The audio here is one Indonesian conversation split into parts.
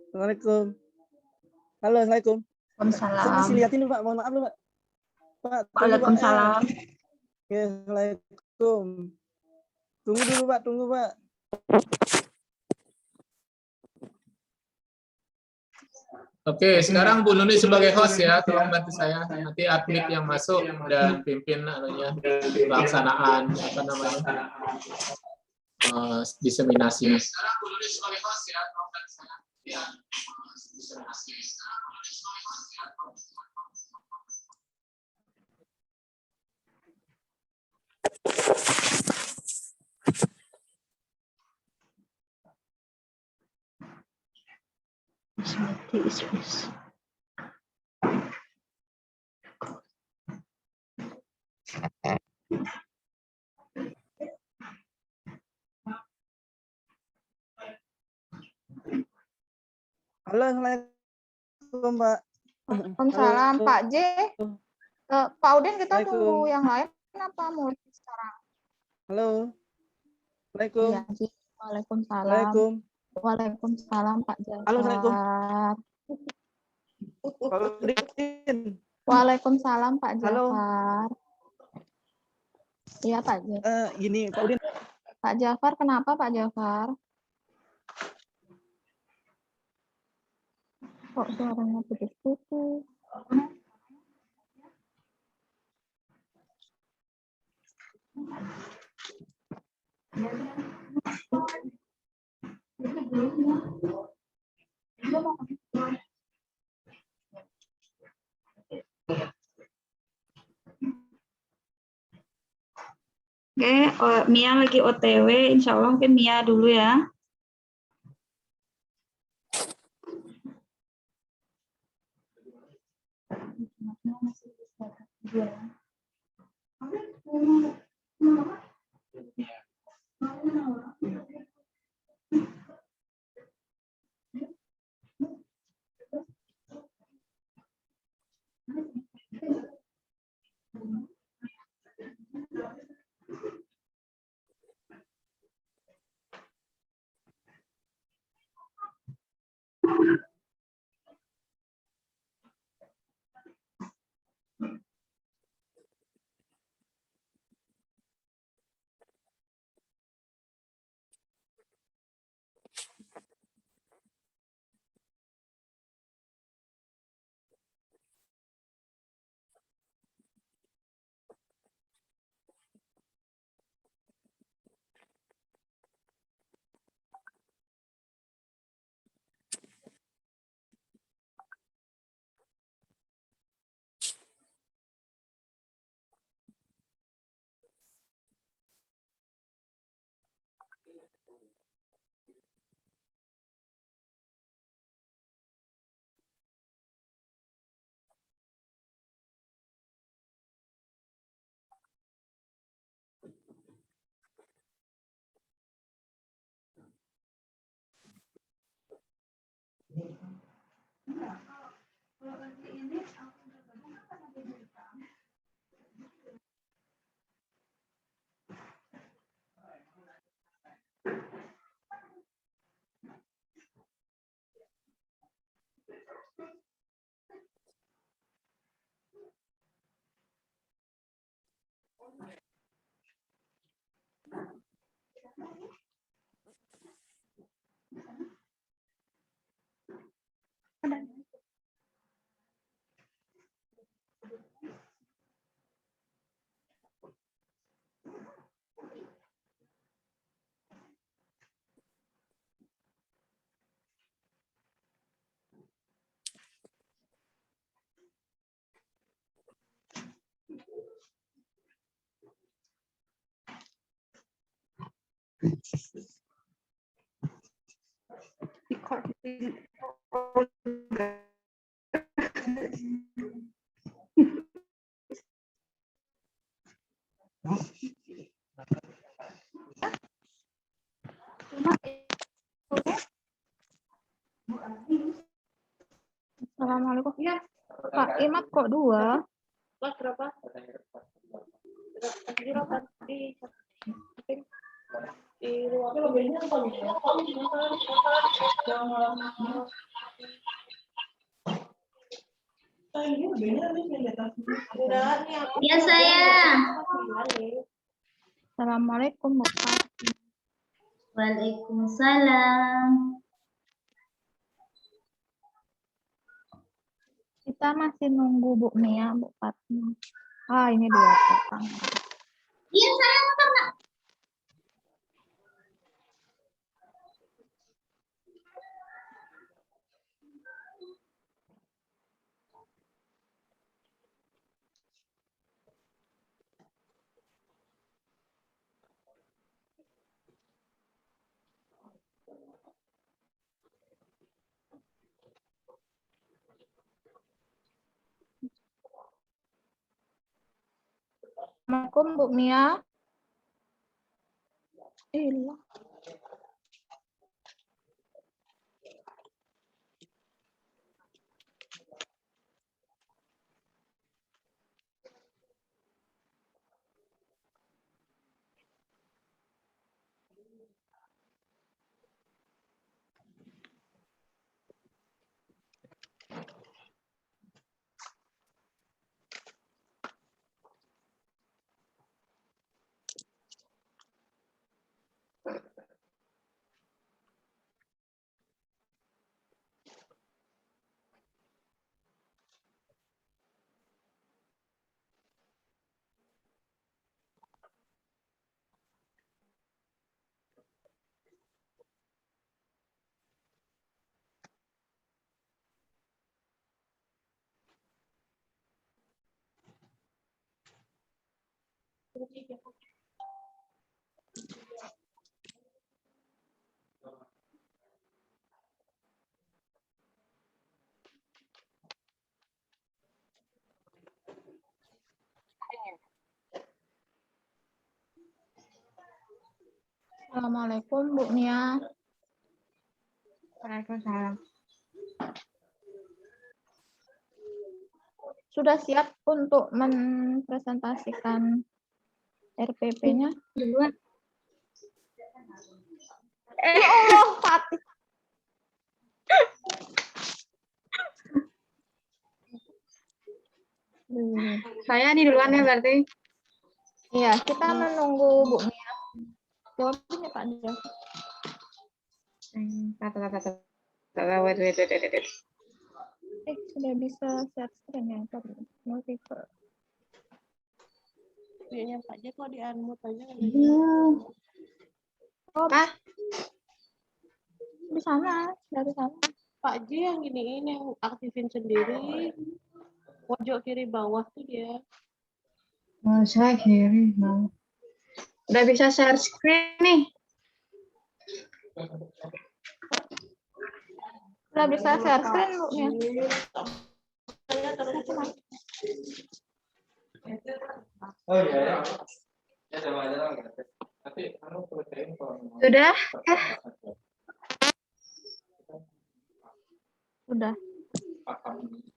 Assalamualaikum. Halo, Assalamualaikum. Saya masih Waalaikumsalam. liatin dulu, Pak. Mohon maaf dulu, Pak. Pak, tunggu, Pak. Waalaikumsalam. Ya, Assalamualaikum. Tunggu dulu, Pak. Tunggu, Pak. Oke, sekarang Bu Nuni sebagai host ya, tolong bantu saya. Nanti admin yang masuk dan pimpin anunya pelaksanaan apa namanya diseminasi. Sekarang Bu Nuni sebagai host ya, tolong bantu saya. Ya, diseminasi. Sekarang Bu Nuni sebagai host ya. Halo, Assalamualaikum, Pak. Waalaikumsalam, Halo. Pak J. Pak Udin, kita tunggu Assalamualaikum. yang lain. Kenapa mulai sekarang? Halo. Assalamualaikum. Iya, Ji. Waalaikumsalam. Assalamualaikum. Waalaikumsalam, Pak Jafar. Halo, Assalamualaikum. Pak Udin. Waalaikumsalam, Pak Halo. Jafar. Iya, Pak J. Gini, Pak Udin. Pak Jafar, kenapa Pak Jafar? Kok suaranya putus-putus? Oke, Mia lagi OTW, insya Allah mungkin Mia dulu ya. Assalamualaikum. Ya, Pak Imat kok 2? Kelas berapa? Di ruang Ya saya. Assalamualaikum Bu Pat. Waalaikumsalam. Kita masih nunggu Bu Mia, Bu Fatma. Ah, ini dua orang. Iya saya pernah. Assalamualaikum Bu Mia. Iya. Assalamualaikum Bu Mia. Waalaikumsalam. Sudah siap untuk mempresentasikan RPP-nya? Duluan. Ya Allah, Fatih. Saya nih duluan ya berarti. Iya, kita menunggu Bu Mia. Jawabnya Pak Dia. Wait. Sudah bisa share screen ya tadi. Multiple. Kayaknya Pak J kok di-unmute aja. Oh, Ah, di sana, dari sana. Pak J yang giniin, yang aktifin sendiri. Pojok kiri bawah tuh dia. oh, saya kiri mau. Udah bisa share screen nih. Sudah bisa share screen Bu Mia. Saya terus Oh iya. Ya sama aja lah. Nanti anu protein kalau Sudah? Sudah.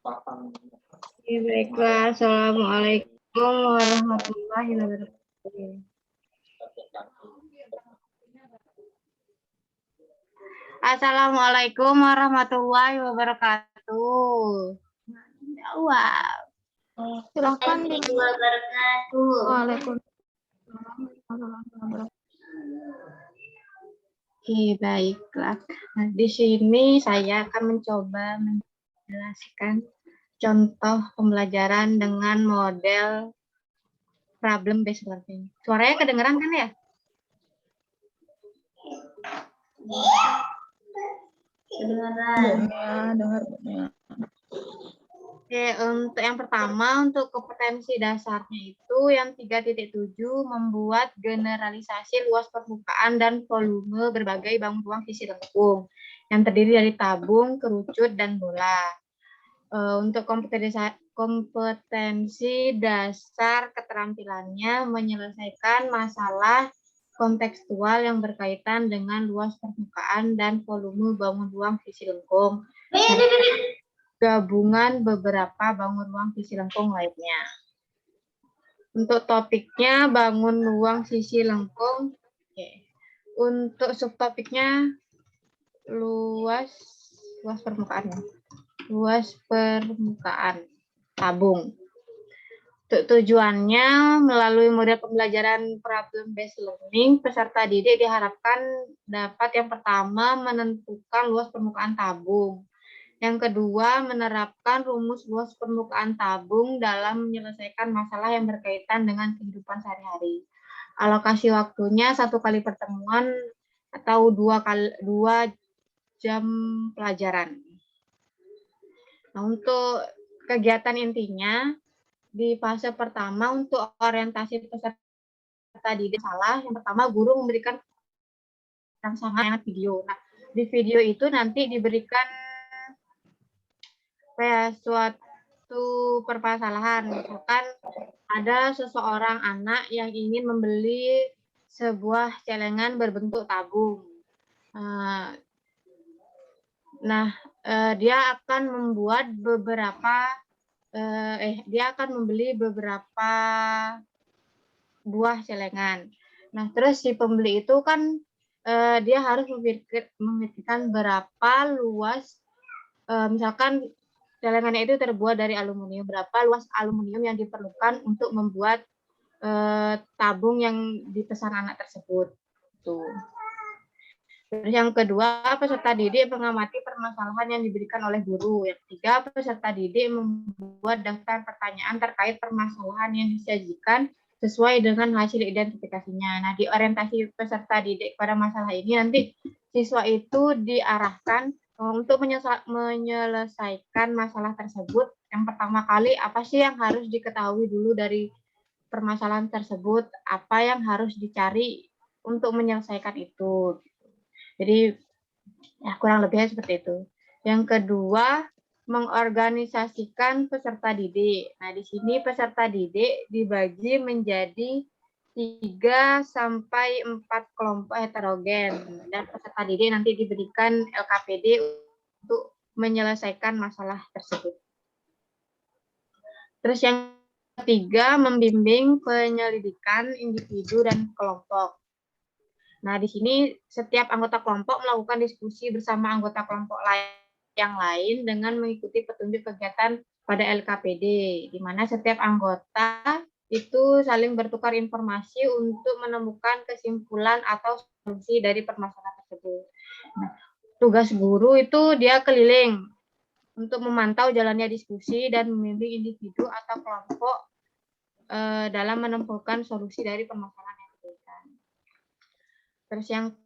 Papan. Oke, baiklah. Assalamualaikum warahmatullahi wabarakatuh. Assalamualaikum warahmatullahi wabarakatuh. Wow. Silakan di Wabarakatuh. Waalaikumsalam warahmatullahi wabarakatuh. Oke, baiklah. Nah, di sini saya akan mencoba menjelaskan contoh pembelajaran dengan model problem based learning. Suaranya kedengeran kan ya? Kedengaran. Bu Mia, dengar Bu Mia. Oke, untuk yang pertama, untuk kompetensi dasarnya itu yang 3.7 membuat generalisasi luas permukaan dan volume berbagai bangun ruang sisi lengkung yang terdiri dari tabung, kerucut, dan bola. Untuk kompetensi dasar keterampilannya menyelesaikan masalah kontekstual yang berkaitan dengan luas permukaan dan volume bangun ruang sisi lengkung. Gabungan beberapa bangun ruang sisi lengkung lainnya. Untuk topiknya bangun ruang sisi lengkung. Oke. Untuk subtopiknya luas permukaan. Luas permukaan tabung. Tujuannya, melalui model pembelajaran problem based learning, peserta didik diharapkan dapat yang pertama menentukan luas permukaan tabung. Yang kedua, menerapkan rumus luas permukaan tabung dalam menyelesaikan masalah yang berkaitan dengan kehidupan sehari-hari. Alokasi waktunya 1 kali pertemuan atau 2 jam pelajaran. Nah, untuk kegiatan intinya, di fase pertama untuk orientasi peserta didik yang pertama guru memberikan rangsangan video. Nah, di video itu nanti diberikan suatu permasalahan. Misalkan ada seseorang anak yang ingin membeli sebuah celengan berbentuk tabung. Dia akan membuat dia akan membeli beberapa buah celengan. Nah, terus si pembeli itu kan dia harus memikirkan berapa luas, misalkan celengannya itu terbuat dari aluminium, berapa luas aluminium yang diperlukan untuk membuat tabung yang dipesan anak tersebut. Tuh. Terus yang kedua, peserta didik mengamati permasalahan yang diberikan oleh guru. Yang ketiga, peserta didik membuat daftar pertanyaan terkait permasalahan yang disajikan sesuai dengan hasil identifikasinya. Nah, di orientasi peserta didik pada masalah ini nanti siswa itu diarahkan untuk menyelesaikan masalah tersebut. Yang pertama kali, apa sih yang harus diketahui dulu dari permasalahan tersebut, apa yang harus dicari untuk menyelesaikan itu. Jadi ya kurang lebihnya seperti itu. Yang kedua, mengorganisasikan peserta didik. Nah, di sini peserta didik dibagi menjadi 3 sampai 4 kelompok heterogen, dan peserta didik nanti diberikan LKPD untuk menyelesaikan masalah tersebut. Terus yang ketiga, membimbing penyelidikan individu dan kelompok. Nah, di sini setiap anggota kelompok melakukan diskusi bersama anggota kelompok yang lain dengan mengikuti petunjuk kegiatan pada LKPD, di mana setiap anggota itu saling bertukar informasi untuk menemukan kesimpulan atau solusi dari permasalahan tersebut. Nah, tugas guru itu dia keliling untuk memantau jalannya diskusi dan membimbing individu atau kelompok dalam menemukan solusi dari permasalahan yang diberikan. Terus yang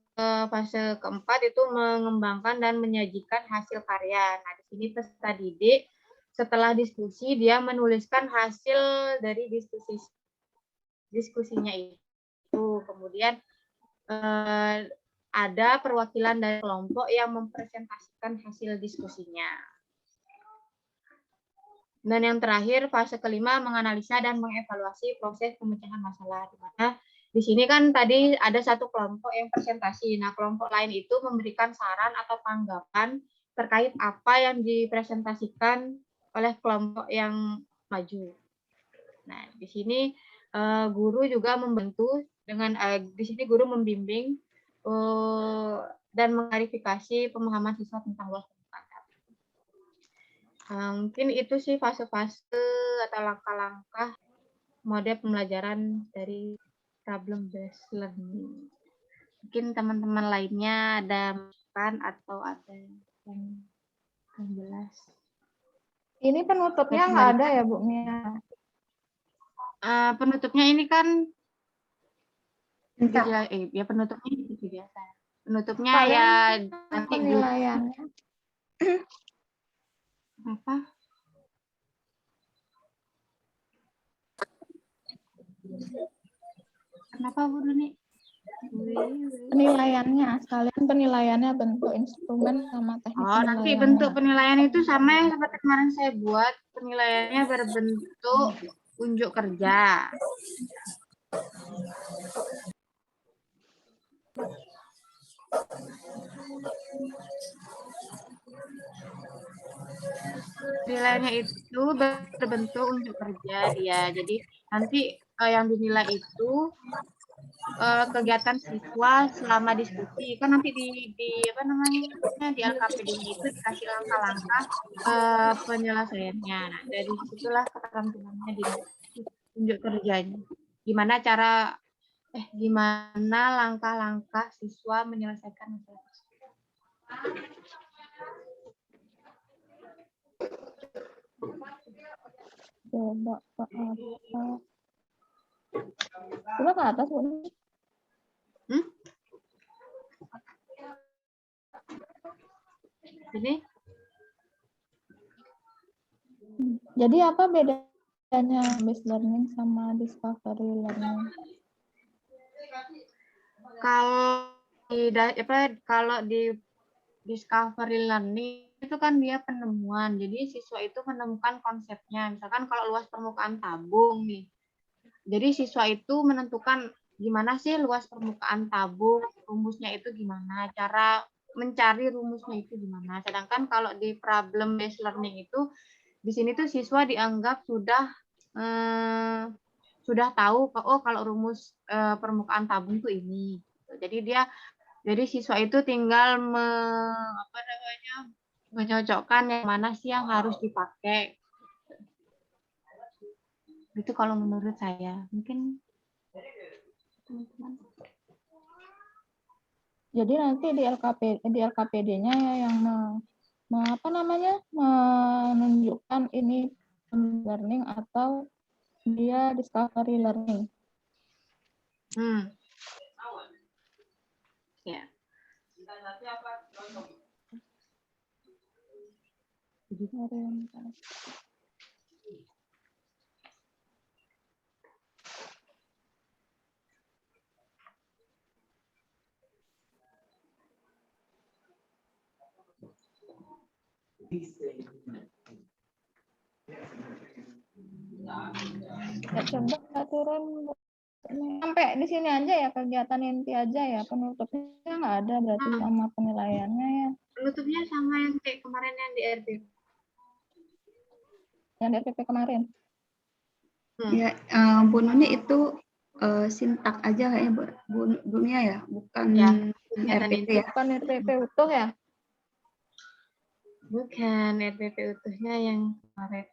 fase keempat itu mengembangkan dan menyajikan hasil karya. Nah, di sini peserta didik setelah diskusi dia menuliskan hasil dari diskusinya itu. Kemudian ada perwakilan dari kelompok yang mempresentasikan hasil diskusinya. Dan yang terakhir, fase kelima, menganalisa dan mengevaluasi proses pemecahan masalah. Di mana di sini kan tadi ada satu kelompok yang presentasi. Nah, kelompok lain itu memberikan saran atau tanggapan terkait apa yang dipresentasikan oleh kelompok yang maju. Nah, di sini guru juga membantu dengan di sini guru membimbing dan mengklarifikasi pemahaman siswa tentang luas permukaan. Mungkin itu sih fase-fase atau langkah-langkah model pembelajaran dari problem based learning. Mungkin teman-teman lainnya ada masukan atau ada yang jelas. Ini penutupnya nggak ada ya, Bu Mia? Penutupnya ini kan ya penutupnya itu biasa. Penutupnya ya nanti penilaiannya. Apa? Kenapa Bu Duni? Penilaiannya, sekalian penilaiannya bentuk instrumen sama teknik penilaiannya. Nanti bentuk penilaian itu sama yang seperti kemarin saya buat. Penilaiannya berbentuk unjuk kerja. Penilaiannya itu berbentuk unjuk kerja dia. Jadi nanti yang dinilai itu kegiatan siswa selama diskusi. Kan nanti di apa namanya di LKPD itu dikasih langkah-langkah penyelesaiannya. Nah, dari situlah keterampilannya ditunjuk kerjanya. Gimana langkah-langkah siswa menyelesaikan masalah tersebut. Coba ke atas. Coba ke atas, Bu. Ini Jadi apa bedanya based learning sama discovery learning? kalau di discovery learning itu kan dia penemuan. Jadi siswa itu menemukan konsepnya. Misalkan kalau luas permukaan tabung nih. Jadi siswa itu menentukan gimana sih luas permukaan tabung, rumusnya itu gimana, cara mencari rumusnya itu gimana. Sedangkan kalau di problem based learning itu di sini tuh siswa dianggap sudah tahu kalau rumus permukaan tabung tuh ini. Jadi siswa itu tinggal mencocokkan yang mana sih yang harus dipakai. Itu kalau menurut saya. Mungkin teman-teman. Jadi nanti di LKPD-nya yang menunjukkan ini learning atau dia discovery learning. Ya. Ya, coba turun sampai di sini aja ya, kegiatan inti aja ya, penutupnya nggak ada berarti sama penilaiannya ya. Penutupnya sama yang kayak kemarin yang di RPP. Yang di RPP kemarin. Ya, Bu Nuni itu sintak aja kayaknya Bu Mia ya, bukan Ya, RPP ya. Bukan RPP utuh ya? Bukan RPP utuhnya yang kemarin.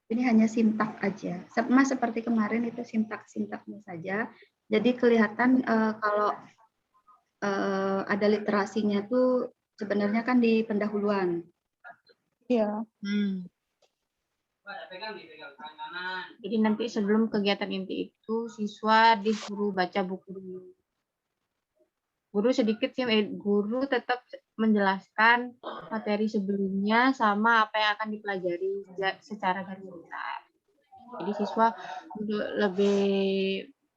Ini hanya sintak aja. Sama seperti kemarin itu sintak-sintaknya saja. Jadi kelihatan kalau ada literasinya tuh sebenarnya kan di pendahuluan. Iya. Jadi nanti sebelum kegiatan inti itu siswa disuruh baca buku dulu. Guru tetap menjelaskan materi sebelumnya sama apa yang akan dipelajari secara garis besar. Jadi siswa untuk lebih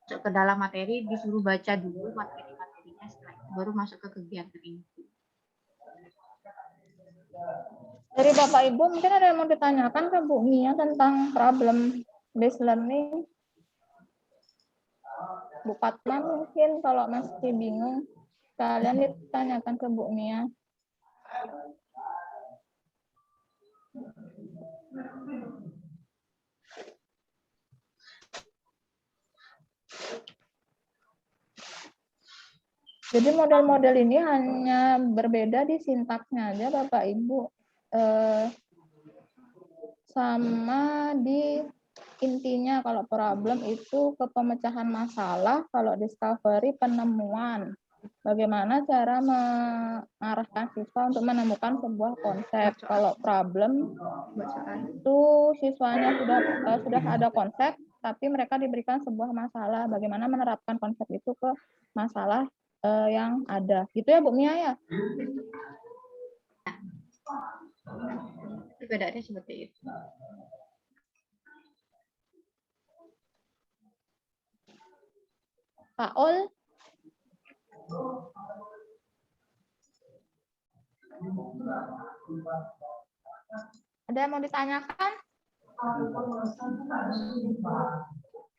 ke dalam materi disuruh baca dulu materi-materinya, setelah itu baru masuk ke kegiatan inti. Dari Bapak Ibu mungkin ada yang mau ditanyakan ke Bu Mia tentang problem based learning? Bu Fatma mungkin kalau masih bingung, kalian ditanyakan ke Bu Mia. Jadi model-model ini hanya berbeda di sintaksnya aja Bapak Ibu. Sama di intinya, kalau problem itu ke pemecahan masalah, kalau discovery penemuan. Bagaimana cara mengarahkan siswa untuk menemukan sebuah konsep. Kalau problem itu siswanya sudah ada konsep, tapi mereka diberikan sebuah masalah. Bagaimana menerapkan konsep itu ke masalah yang ada. Gitu ya Bu Mia ya? Perbedaannya seperti itu. Pak Ol? Ada yang mau ditanyakan?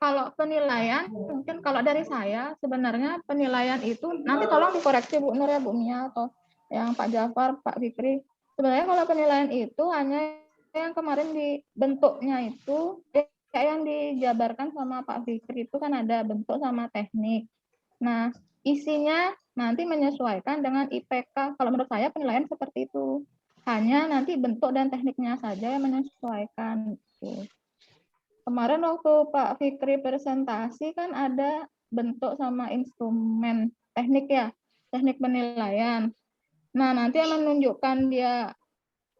Kalau penilaian, mungkin kalau dari saya, sebenarnya penilaian itu, nanti tolong dikoreksi Bu Nur ya, Bu Mia, atau yang Pak Jafar, Pak Fikri. Sebenarnya kalau penilaian itu hanya yang kemarin dibentuknya itu kayak yang dijabarkan sama Pak Fikri itu kan ada bentuk sama teknik. Nah, isinya nanti menyesuaikan dengan IPK. Kalau menurut saya penilaian seperti itu. Hanya nanti bentuk dan tekniknya saja yang menyesuaikan. Kemarin waktu Pak Fikri presentasi kan ada bentuk sama instrumen teknik ya, teknik penilaian. Nah, nanti yang menunjukkan dia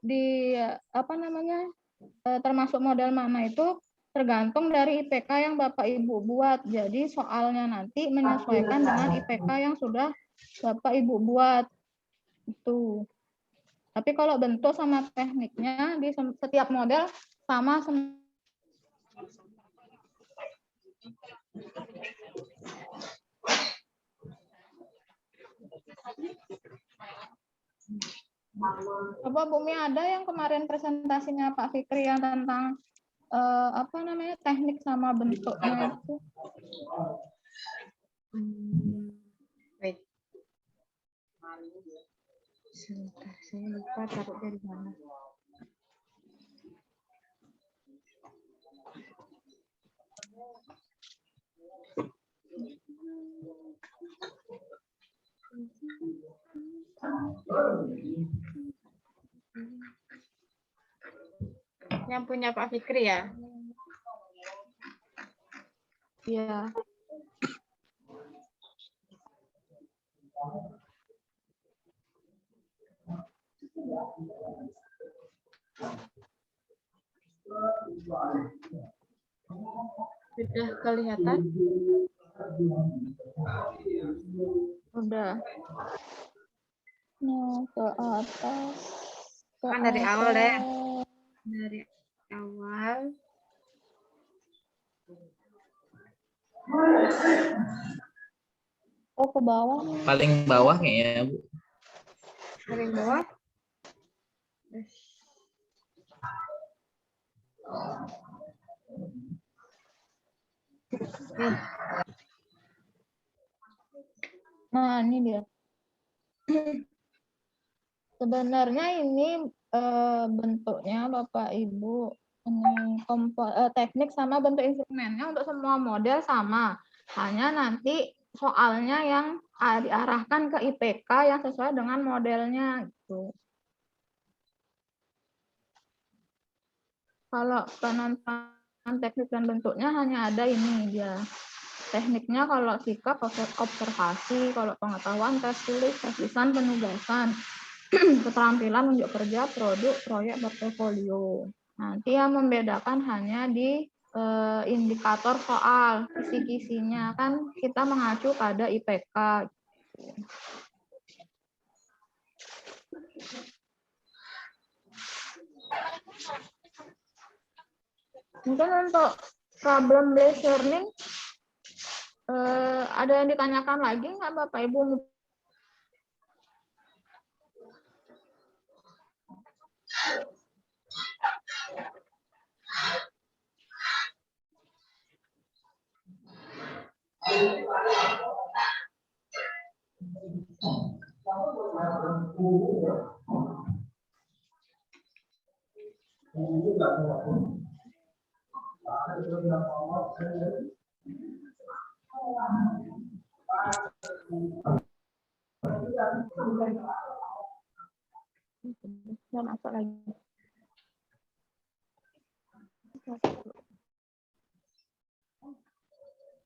di apa namanya termasuk model mana itu tergantung dari IPK yang Bapak Ibu buat. Jadi soalnya nanti menyesuaikan dengan IPK yang sudah Bapak Ibu buat. Itu. Tapi kalau bentuk sama tekniknya di setiap model sama semua. Coba Bumi ada yang kemarin presentasinya Pak Fikri yang tentang apa namanya teknik sama bentuknya itu. Wait. Sebentar, saya lupa taruh dari mana. Yang punya Pak Fikri ya? Iya. Sudah kelihatan? Udah. Nah, ke atas. Kan dari awal deh. Dari awal. Oh, ke bawah. Paling bawah kayaknya, Bu. Paling bawah. Nah, ini dia. Sebenarnya ini bentuknya Bapak Ibu ini teknik sama bentuk instrumennya untuk semua model sama. Hanya nanti soalnya yang diarahkan ke IPK yang sesuai dengan modelnya gitu. Kalau penentuan teknik dan bentuknya hanya ada ini dia. Tekniknya kalau sikap observasi, kalau pengetahuan tes tulis, tes lisan, penugasan, keterampilan unjuk kerja, produk, proyek, portofolio. Nanti yang membedakan hanya di indikator soal, kisi-kisinya kan kita mengacu pada IPK. Mungkin untuk problem based learning ada yang ditanyakan lagi nggak Bapak Ibu? Nggak masuk lagi.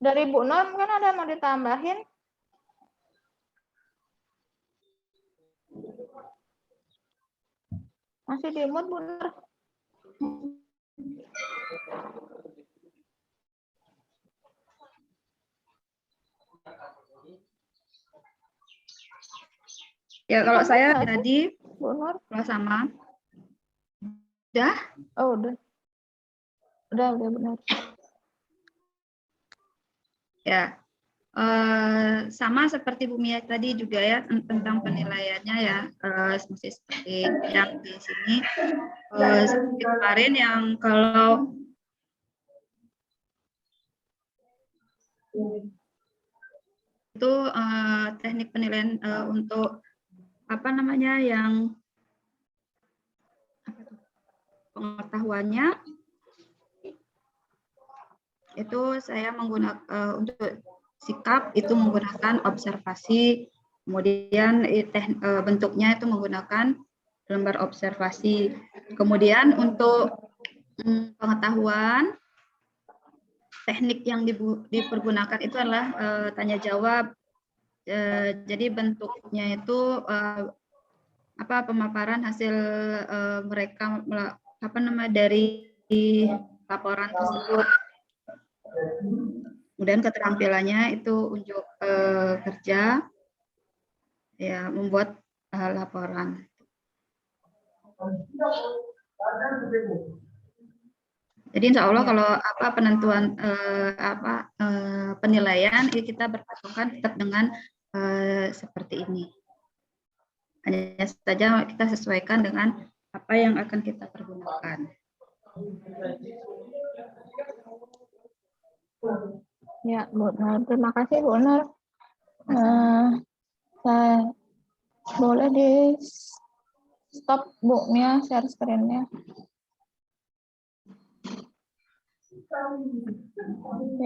Dari Bu Nur mungkin ada yang mau ditambahin? Masih di mute Bu Nur? Ya, kalau saya tadi Bu Nur? kalau sama. Udah? Oh, udah. Udah benar. Ya. Sama seperti Bu Mia tadi juga ya tentang penilaiannya ya masih seperti yang di sini seperti kemarin yang kalau itu teknik penilaian untuk apa namanya yang pengetahuannya itu saya menggunakan untuk sikap itu menggunakan observasi, kemudian bentuknya itu menggunakan lembar observasi. Kemudian untuk pengetahuan, teknik yang dipergunakan itu adalah tanya jawab. Jadi bentuknya itu pemaparan hasil mereka dari laporan tersebut. Kemudian keterampilannya itu unjuk kerja, ya membuat laporan. Jadi insya Allah kalau penentuan penilaian kita berpatokan tetap dengan seperti ini. Hanya saja kita sesuaikan dengan apa yang akan kita pergunakan. Ya, Bu Nur. Terima kasih, Bu Nur. Saya boleh di stop Bu Mia share screen-nya.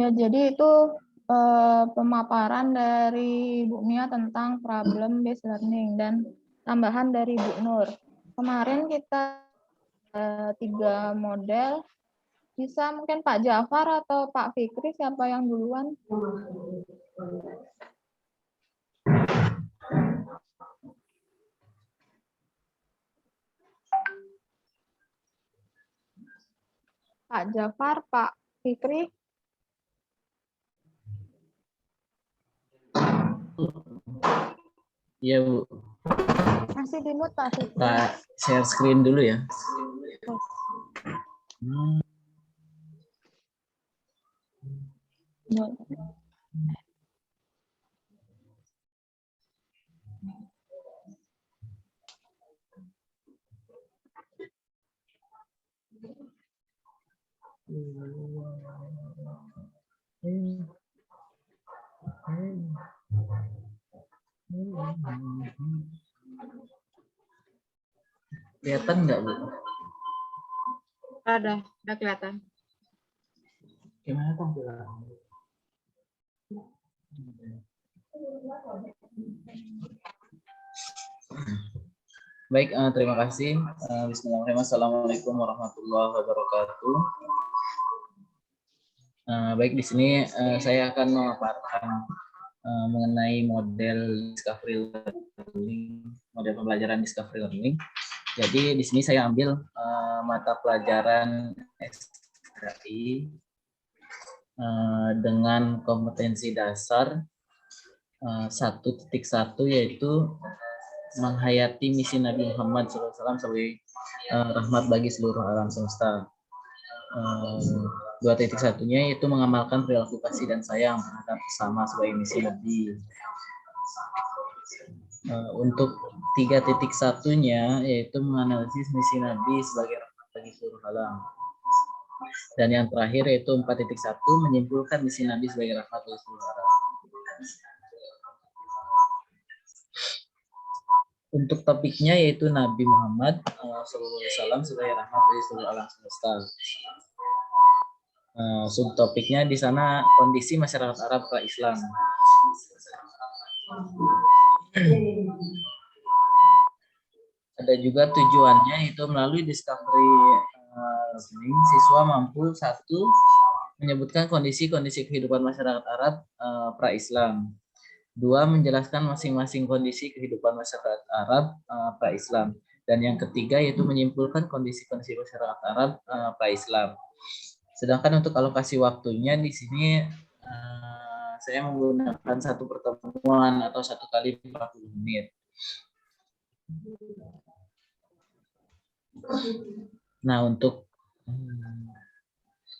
Ya, jadi itu pemaparan dari Bu Mia tentang problem based learning dan tambahan dari Bu Nur. Kemarin kita 3 model. Bisa mungkin Pak Jafar atau Pak Fikri, siapa yang duluan? Pak Jafar, Pak Fikri. Iya, Bu. Masih di mute, Pak Fikri. Pak share screen dulu ya. Kelihatan nggak, Bu? Udah kelihatan. Gimana tampilan? Baik, terima kasih. Bismillahirrahmanirrahim. Assalamualaikum warahmatullahi wabarakatuh. Baik, di sini saya akan memaparkan mengenai model discovery learning, model pembelajaran discovery learning. Jadi di sini saya ambil mata pelajaran SKI dengan kompetensi dasar 1.1 yaitu menghayati misi Nabi Muhammad SAW sebagai rahmat bagi seluruh alam semesta. 2.1-nya yaitu mengamalkan perilaku kasih dan sayang terhadap sesama sebagai misi Nabi. Untuk 3.1-nya yaitu menganalisis misi Nabi sebagai rahmat bagi seluruh alam. Dan yang terakhir yaitu 4.1 menyimpulkan misi Nabi sebagai rahmat bagi seluruh alam. Untuk topiknya yaitu Nabi Muhammad SAW sebagai rahmat bagi seluruh alam semesta. Subtopiknya di sana kondisi masyarakat Arab pra-Islam. Ada juga tujuannya yaitu melalui discovery learning siswa mampu 1. menyebutkan kondisi-kondisi kehidupan masyarakat Arab pra-Islam. 2. Menjelaskan masing-masing kondisi kehidupan masyarakat Arab pra-Islam. Dan yang ketiga yaitu menyimpulkan kondisi-kondisi masyarakat Arab pra-Islam. Sedangkan untuk alokasi waktunya di sini saya menggunakan satu pertemuan atau 1 kali 40 menit. Nah, untuk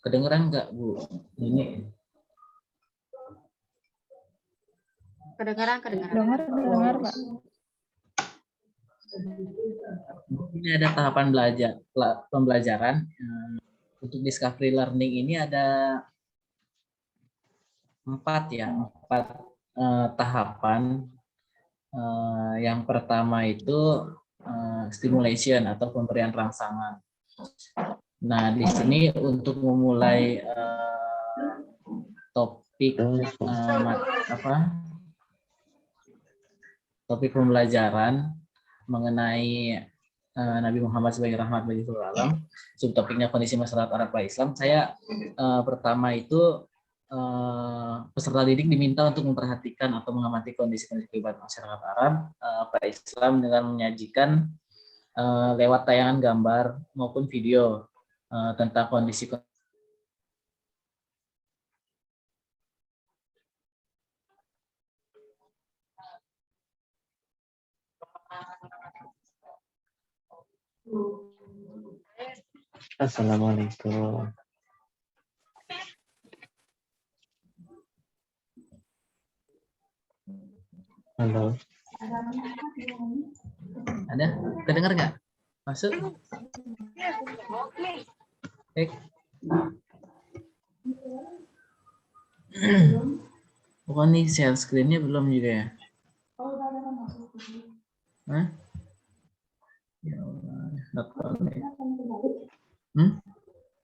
kedengeran nggak, Bu? Ini Kedengaran. Dengar, Pak. Ini ada tahapan pembelajaran. Untuk discovery learning ini ada 4 tahapan. Yang pertama itu stimulation atau pemberian rangsangan. Nah, di sini untuk memulai topik topik pembelajaran mengenai Nabi Muhammad sebagai rahmat bagi seluruh alam. Subtopiknya kondisi masyarakat Arab pra-Islam. Saya pertama itu peserta didik diminta untuk memperhatikan atau mengamati kondisi-kondisi kehidupan masyarakat Arab pra-Islam dengan menyajikan lewat tayangan gambar maupun video tentang kondisi. Assalamualaikum. Halo. Ada? Kedengar nggak? Masuk? Oh, nih share screen-nya belum juga ya? Hah? Ya Allah, not connect.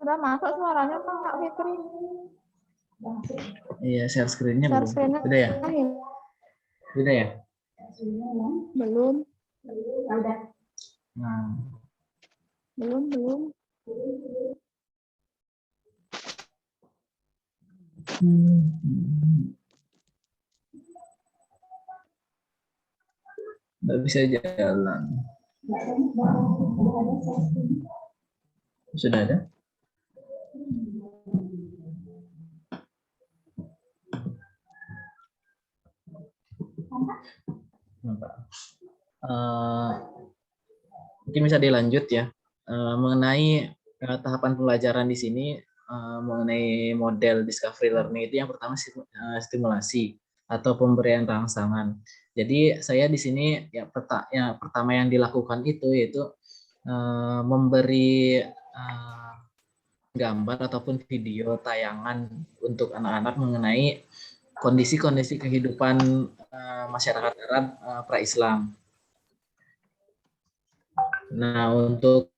Sudah masuk suaranya Kak Fitri. Iya, share screen-nya Share belum. screen-nya Udah ya? Udah ya? belum. Nah. Belum. Nggak bisa jalan. Sudah ada? Mungkin bisa dilanjut ya mengenai tahapan pembelajaran di sini mengenai model discovery learning itu yang pertama stimulasi atau pemberian rangsangan. Jadi saya di sini pertama yang dilakukan itu yaitu memberi gambar ataupun video tayangan untuk anak-anak mengenai kondisi-kondisi kehidupan masyarakat Arab pra-Islam. Nah, untuk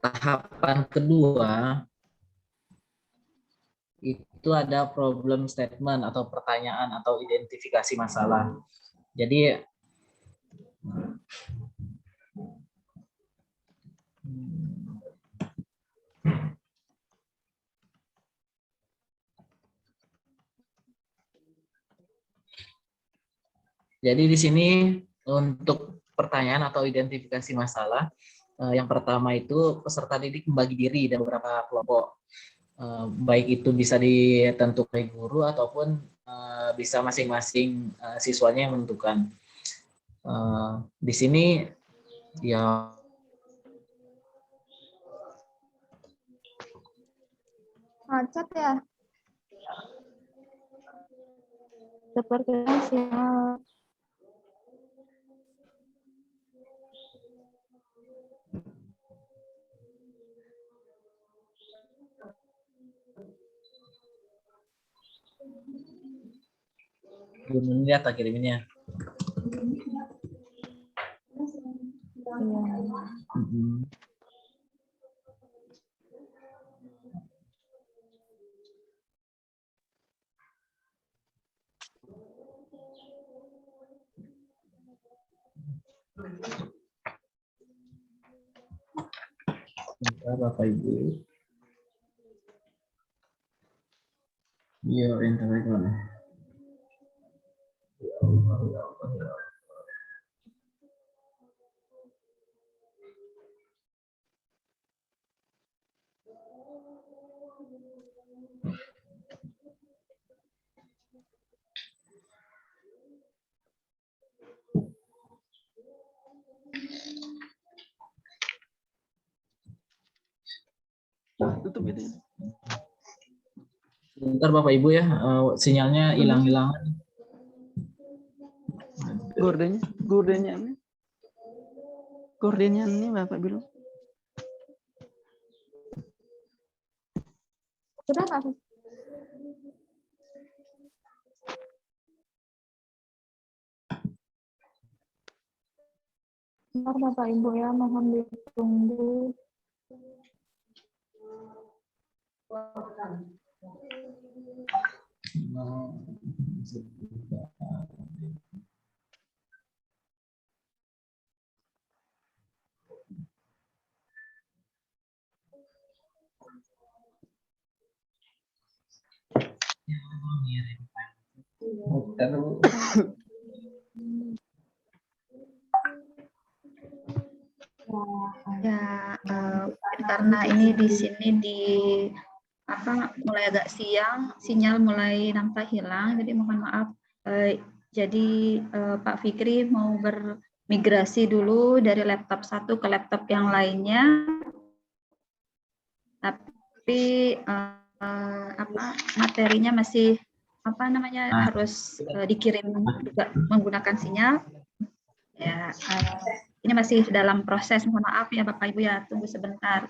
tahapan kedua itu ada problem statement atau pertanyaan atau identifikasi masalah. Jadi di sini untuk pertanyaan atau identifikasi masalah, yang pertama itu peserta didik membagi diri dalam beberapa kelompok. Baik itu bisa ditentukan guru ataupun bisa masing-masing siswanya yang menentukan. Di sini ya Macet ya? Sepertinya sinyal. belum lihat tak kiriminnya. Bentar, Bapak Ibu. Iya, internet mana? Ya Allah, ya Allah, ya Allah. Tutup itu. Bentar Bapak Ibu ya, sinyalnya hilang-hilangan. Gordennya ini Bapak bilang. Sudah Kak? Bentar Bapak Ibu ya, mohon ditunggu. Ya, karena ini di sini mulai agak siang, sinyal mulai nampak hilang, jadi mohon maaf. Jadi Pak Fikri mau bermigrasi dulu dari laptop satu ke laptop yang lainnya, tapi materinya masih harus dikirim juga menggunakan sinyal. Ya, ini masih dalam proses. Mohon maaf ya Bapak Ibu ya, tunggu sebentar.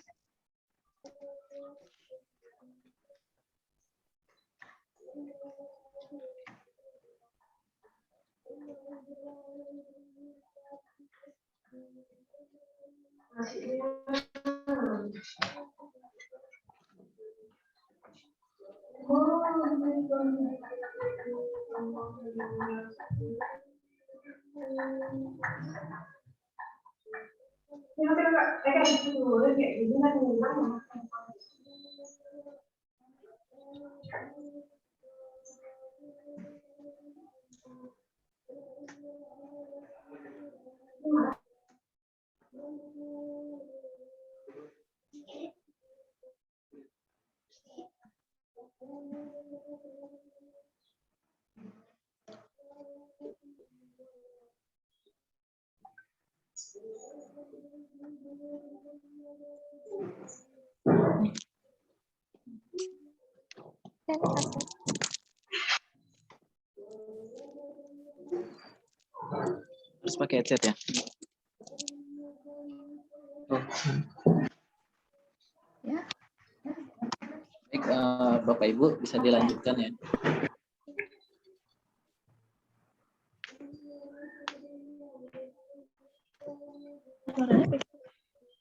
Harus pakai headset ya. Ya. Baik, Bapak Ibu bisa dilanjutkan ya.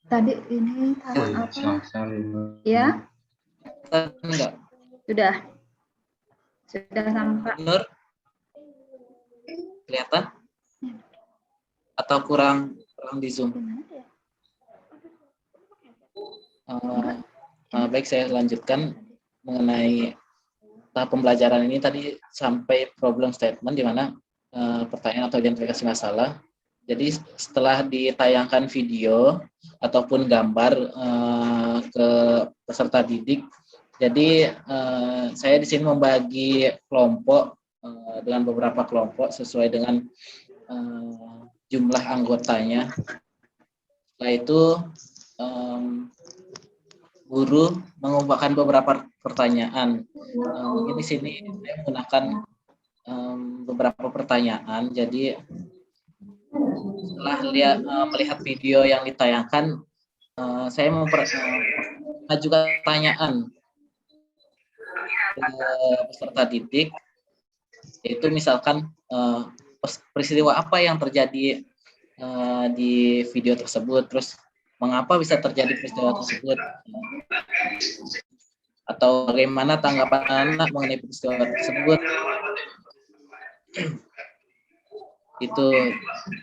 Tadi ini ya? Enggak. Sudah sampai. Nur? Kelihatan? Atau kurang di Zoom? Baik, saya lanjutkan mengenai tahap pembelajaran ini tadi sampai problem statement di mana pertanyaan atau identifikasi masalah. Jadi setelah ditayangkan video ataupun gambar ke peserta didik, jadi saya di sini membagi kelompok dengan beberapa kelompok sesuai dengan jumlah anggotanya. Setelah itu guru mengumpulkan beberapa pertanyaan. Mungkin di sini saya menggunakan beberapa pertanyaan. Jadi setelah melihat video yang ditayangkan, saya mengajukan pertanyaan ke peserta didik, yaitu misalkan peristiwa apa yang terjadi di video tersebut, terus mengapa bisa terjadi peristiwa tersebut, atau bagaimana tanggapan anak mengenai peristiwa tersebut. Itu.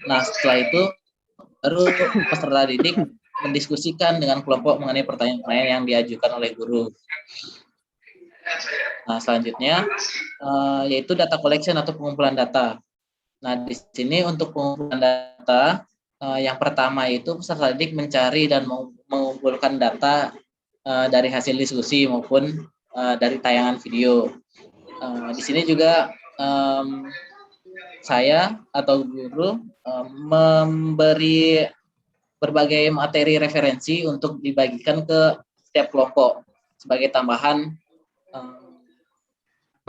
Nah, setelah itu baru peserta didik mendiskusikan dengan kelompok mengenai pertanyaan-pertanyaan yang diajukan oleh guru. Nah, selanjutnya yaitu data collection atau pengumpulan data. Nah, di sini untuk pengumpulan data yang pertama itu peserta didik mencari dan mengumpulkan data dari hasil diskusi maupun dari tayangan video. Di sini juga saya atau guru memberi berbagai materi referensi untuk dibagikan ke setiap kelompok sebagai tambahan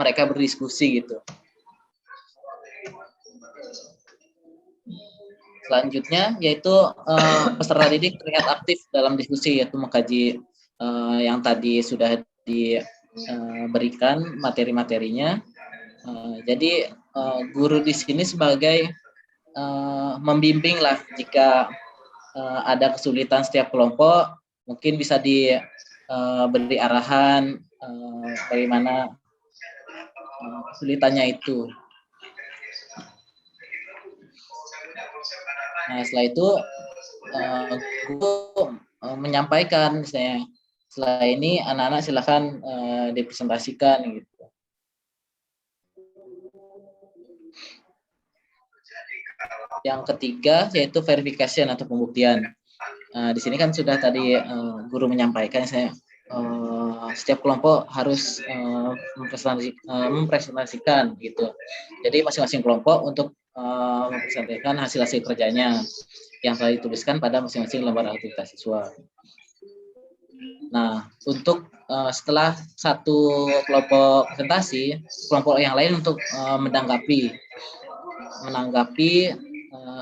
mereka berdiskusi gitu. Selanjutnya yaitu peserta didik terlihat aktif dalam diskusi, yaitu mengkaji yang tadi sudah diberikan materi-materinya. Jadi guru di sini sebagai membimbing lah jika ada kesulitan setiap kelompok, mungkin bisa diberi arahan bagaimana kesulitannya itu. Nah, setelah itu guru menyampaikan misalnya, setelah ini anak-anak silakan dipresentasikan gitu. Yang ketiga yaitu verification atau pembuktian. Di sini kan sudah tadi guru menyampaikan, saya setiap kelompok harus mempresentasikan gitu. Jadi masing-masing kelompok untuk mempresentasikan hasil-hasil kerjanya yang telah dituliskan pada masing-masing lembar aktivitas siswa. Nah, untuk setelah satu kelompok presentasi, kelompok yang lain untuk menanggapi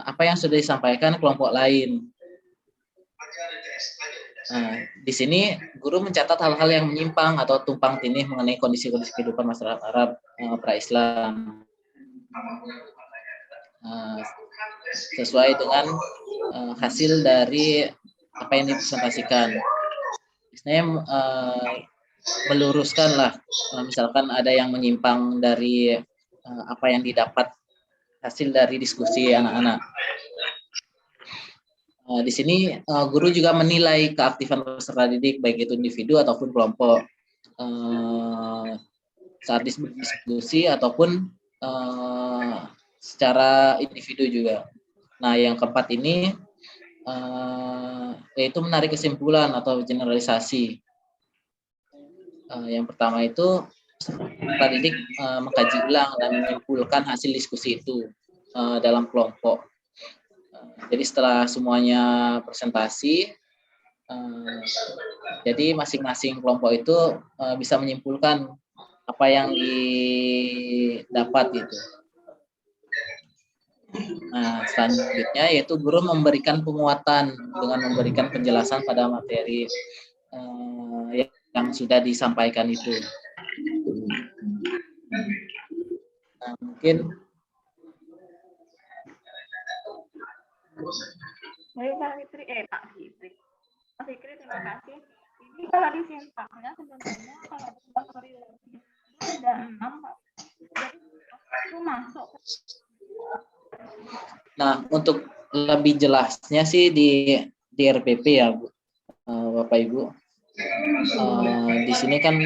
apa yang sudah disampaikan kelompok lain. Di sini guru mencatat hal-hal yang menyimpang atau tumpang tindih mengenai kondisi-kondisi kehidupan masyarakat Arab pra-Islam, sesuai dengan hasil dari apa yang dipresentasikan. Misalnya meluruskan lah, misalkan ada yang menyimpang dari apa yang didapat hasil dari diskusi anak-anak. Di sini guru juga menilai keaktifan peserta didik baik itu individu ataupun kelompok saat diskusi ataupun secara individu juga. Nah, yang keempat ini yaitu menarik kesimpulan atau generalisasi. Yang pertama itu peserta didik mengkaji ulang dan menyimpulkan hasil diskusi itu dalam kelompok. Jadi setelah semuanya presentasi, jadi masing-masing kelompok itu bisa menyimpulkan apa yang didapat gitu. Nah, selanjutnya yaitu guru memberikan penguatan dengan memberikan penjelasan pada materi yang sudah disampaikan itu. Nah, mungkin Baik, Pak Fitri, Pak Fikri, terima kasih. Ini kalau di sintaknya sebenarnya kalau discovery learning ada 6, Pak. Jadi itu masuk. Nah, untuk lebih jelasnya sih di RPP ya, Bu, Bapak Ibu. Di sini kan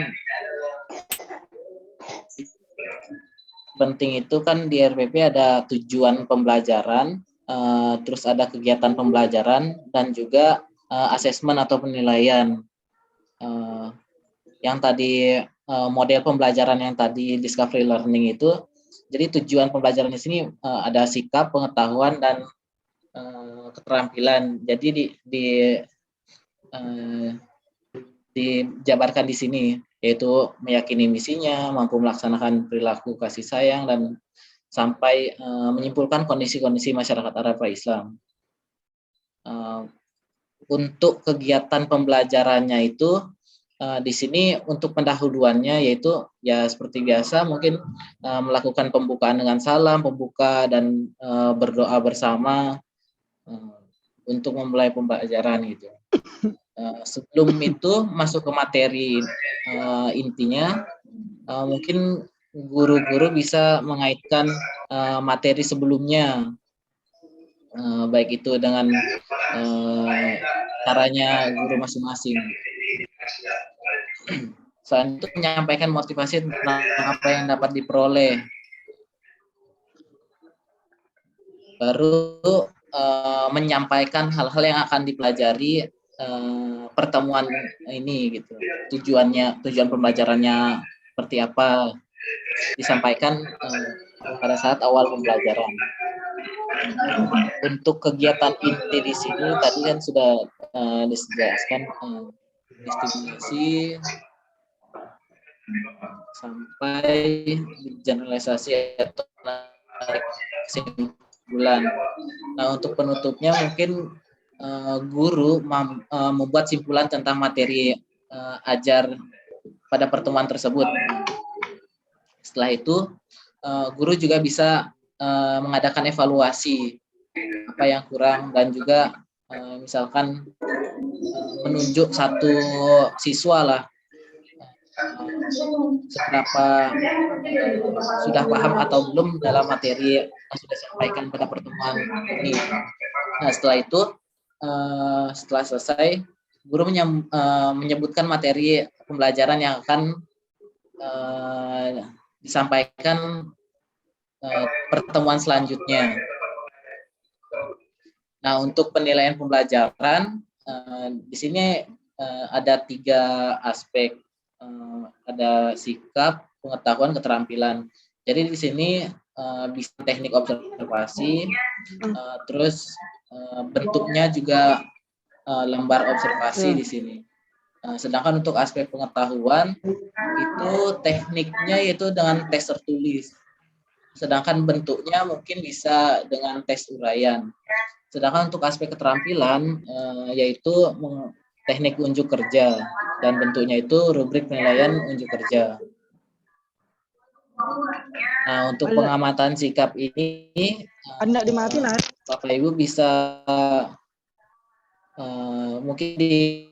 penting itu kan di RPP ada tujuan pembelajaran, terus ada kegiatan pembelajaran dan juga asesmen atau penilaian. Yang tadi model pembelajaran yang tadi discovery learning itu, jadi tujuan pembelajaran di sini ada sikap, pengetahuan dan keterampilan. Jadi dijabarkan di sini, yaitu meyakini misinya, mampu melaksanakan perilaku kasih sayang dan sampai menyimpulkan kondisi-kondisi masyarakat Arab pra-Islam. Untuk kegiatan pembelajarannya itu di sini untuk pendahuluannya yaitu ya seperti biasa mungkin melakukan pembukaan dengan salam pembuka dan berdoa bersama untuk memulai pembelajaran gitu. Sebelum itu masuk ke materi intinya, mungkin guru-guru bisa mengaitkan materi sebelumnya, baik itu dengan caranya guru masing-masing. Selain itu menyampaikan motivasi tentang apa yang dapat diperoleh. Baru menyampaikan hal-hal yang akan dipelajari pertemuan ini gitu. Tujuan pembelajarannya seperti apa disampaikan pada saat awal pembelajaran. Untuk kegiatan inti di sini tadi kan sudah dijelaskan, distribusi sampai generalisasi atau kesimpulan. Nah, untuk penutupnya mungkin guru membuat simpulan tentang materi ajar pada pertemuan tersebut. Setelah itu guru juga bisa mengadakan evaluasi apa yang kurang dan juga misalkan menunjuk satu siswa lah seberapa sudah paham atau belum dalam materi yang sudah disampaikan pada pertemuan ini. Nah, setelah itu, setelah selesai, guru menyebutkan materi pembelajaran yang akan disampaikan pertemuan selanjutnya. Nah, untuk penilaian pembelajaran, di sini ada 3 aspek. Ada sikap, pengetahuan, keterampilan. Jadi di sini bisa teknik observasi, terus bentuknya juga lembar observasi di sini. Sedangkan untuk aspek pengetahuan itu tekniknya yaitu dengan tes tertulis. Sedangkan bentuknya mungkin bisa dengan tes uraian. Sedangkan untuk aspek keterampilan yaitu teknik unjuk kerja dan bentuknya itu rubrik penilaian unjuk kerja. Nah, untuk pengamatan sikap ini Bapak Ibu bisa mungkin di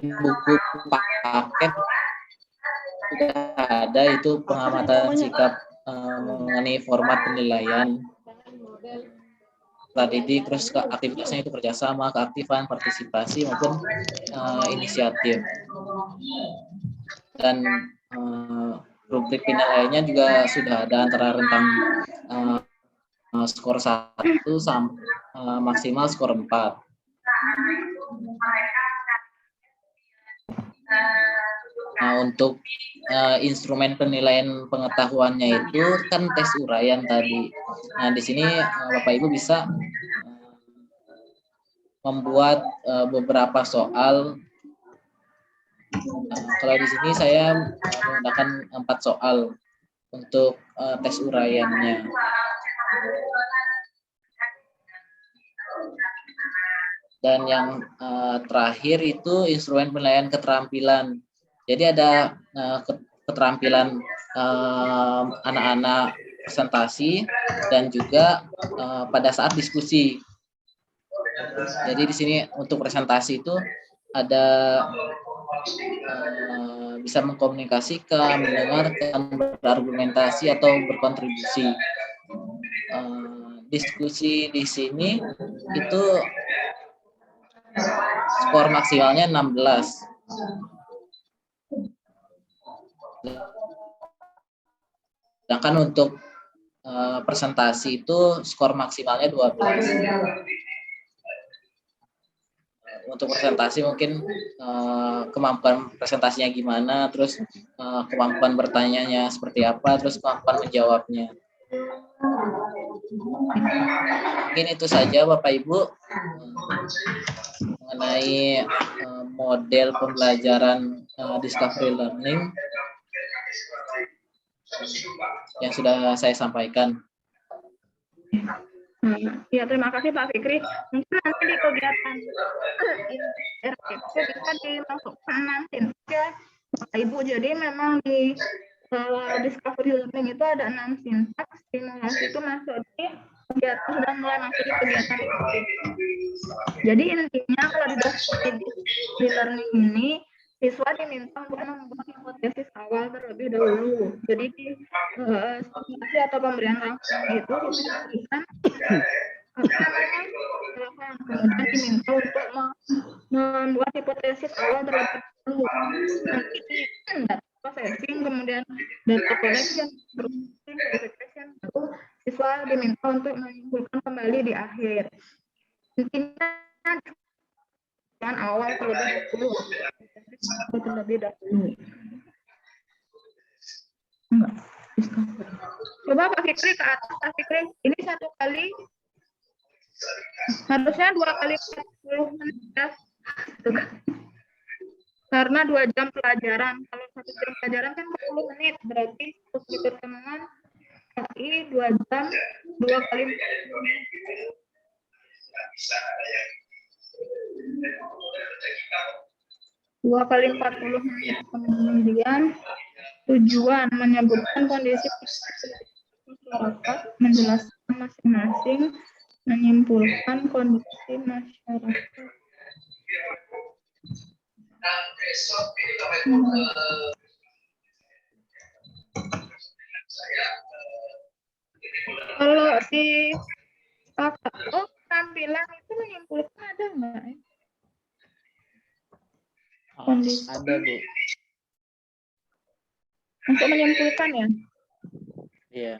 buku paket sudah ada itu pengamatan sikap mengenai format penilaian didik, terus aktivitasnya itu kerjasama, keaktifan, partisipasi maupun inisiatif. Dan rubrik penilaiannya juga sudah ada antara rentang skor 1 sampai maksimal skor 4. Nah, untuk instrumen penilaian pengetahuannya itu kan tes uraian tadi. Nah, di sini Bapak Ibu bisa membuat beberapa soal. Kalau di sini saya menggunakan 4 soal untuk tes uraiannya. Dan yang terakhir itu instrumen penilaian keterampilan. Jadi ada keterampilan anak-anak presentasi dan juga pada saat diskusi. Jadi di sini untuk presentasi itu ada bisa mengkomunikasikan, mendengarkan, berargumentasi atau berkontribusi. Diskusi di sini itu skor maksimalnya 16. Sedangkan untuk presentasi itu skor maksimalnya 12. Untuk presentasi mungkin kemampuan presentasinya gimana, terus kemampuan bertanyanya seperti apa, terus kemampuan menjawabnya. Mungkin itu saja Bapak Ibu mengenai model pembelajaran discovery learning yang sudah saya sampaikan. Ya, terima kasih Pak Fikri. Mungkin nanti di kegiatan RPC bisa dimasukkan nanti ya Bapak Ibu. Jadi memang di discovery learning itu ada 6 sintaks. Stimulasi itu masuk di kegiatan, sudah mulai masuk di kegiatan itu. Jadi intinya kalau di discovery learning ini siswa diminta untuk membuat hipotesis awal terlebih dahulu. Jadi di simulasi atau pemberian rangkuman itu diberikan kemudian diminta untuk membuat hipotesis awal terlebih dahulu. Nanti di data processing, kemudian data collection, processing, verification, lalu siswa diminta untuk menyimpulkan kembali di akhir. Intinya dengan awal terlebih dahulu. Enggak. Coba Pak Fikri ke atas, Pak Fikri. Ini 1 kali. Harusnya 2 kali 40 menit ya. Karena 2 jam pelajaran. Kalau 1 jam pelajaran kan 40 menit. Berarti untuk pertemuan KI 2 jam 2 kali 40 menit. 2 kali 40 menit. Kemudian tujuan menyebutkan kondisi masyarakat, menjelaskan masing-masing, menyimpulkan kondisi masyarakat. Kalau di tampilan itu menyimpulkan ada nggak? Kondisi. Ada, Bu. Untuk menyimpulkan ya? Iya.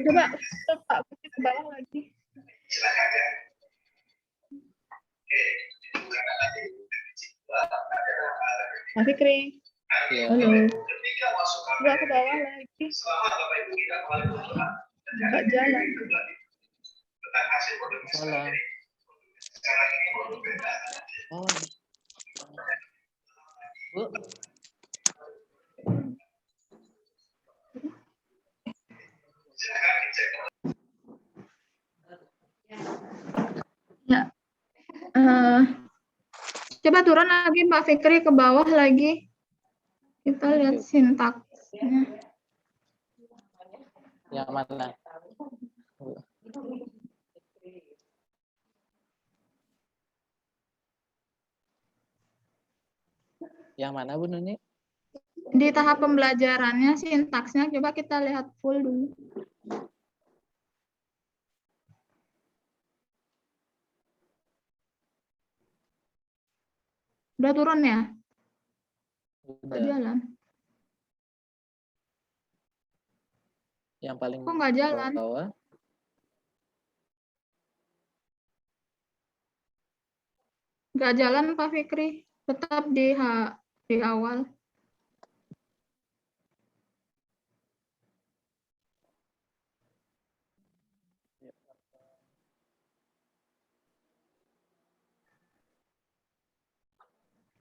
Coba Pak Fikri ke bawah lagi. Pak Fikri. Iya. Halo. Coba ke bawah lagi. Nggak jalan. Salah. Oh. Bu. Ya. Coba turun lagi Pak Fikri ke bawah lagi. Kita lihat sintaksnya. Yang mana? Yang mana, Bu Nuni? Di tahap pembelajarannya sintaksnya coba kita lihat full dulu. Udah turun ya? Udah jalan. Yang paling Kok nggak jalan? bawah. Nggak jalan Pak Fikri. Tetap di awal.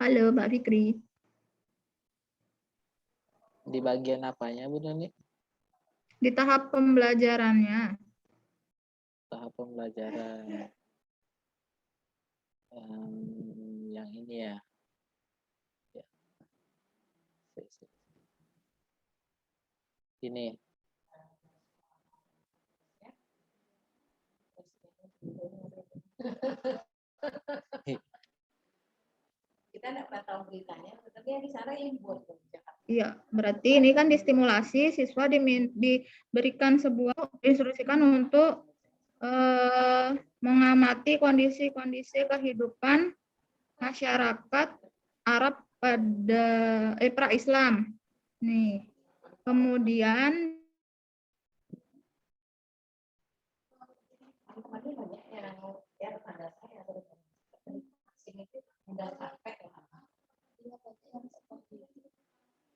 Halo Mbak Fikri. Di bagian apanya, Bu Nuni? Di tahap pembelajarannya. Tahap pembelajaran. Yang ini ya. Ya. Ini. Kita tidak pernah tahu beritanya, tetapi yang di sana yang dibuat kebijakan. Iya, berarti ini kan distimulasi siswa diberikan sebuah diinstruksikan untuk mengamati kondisi-kondisi kehidupan masyarakat Arab pada pra-Islam. Nih. Kemudian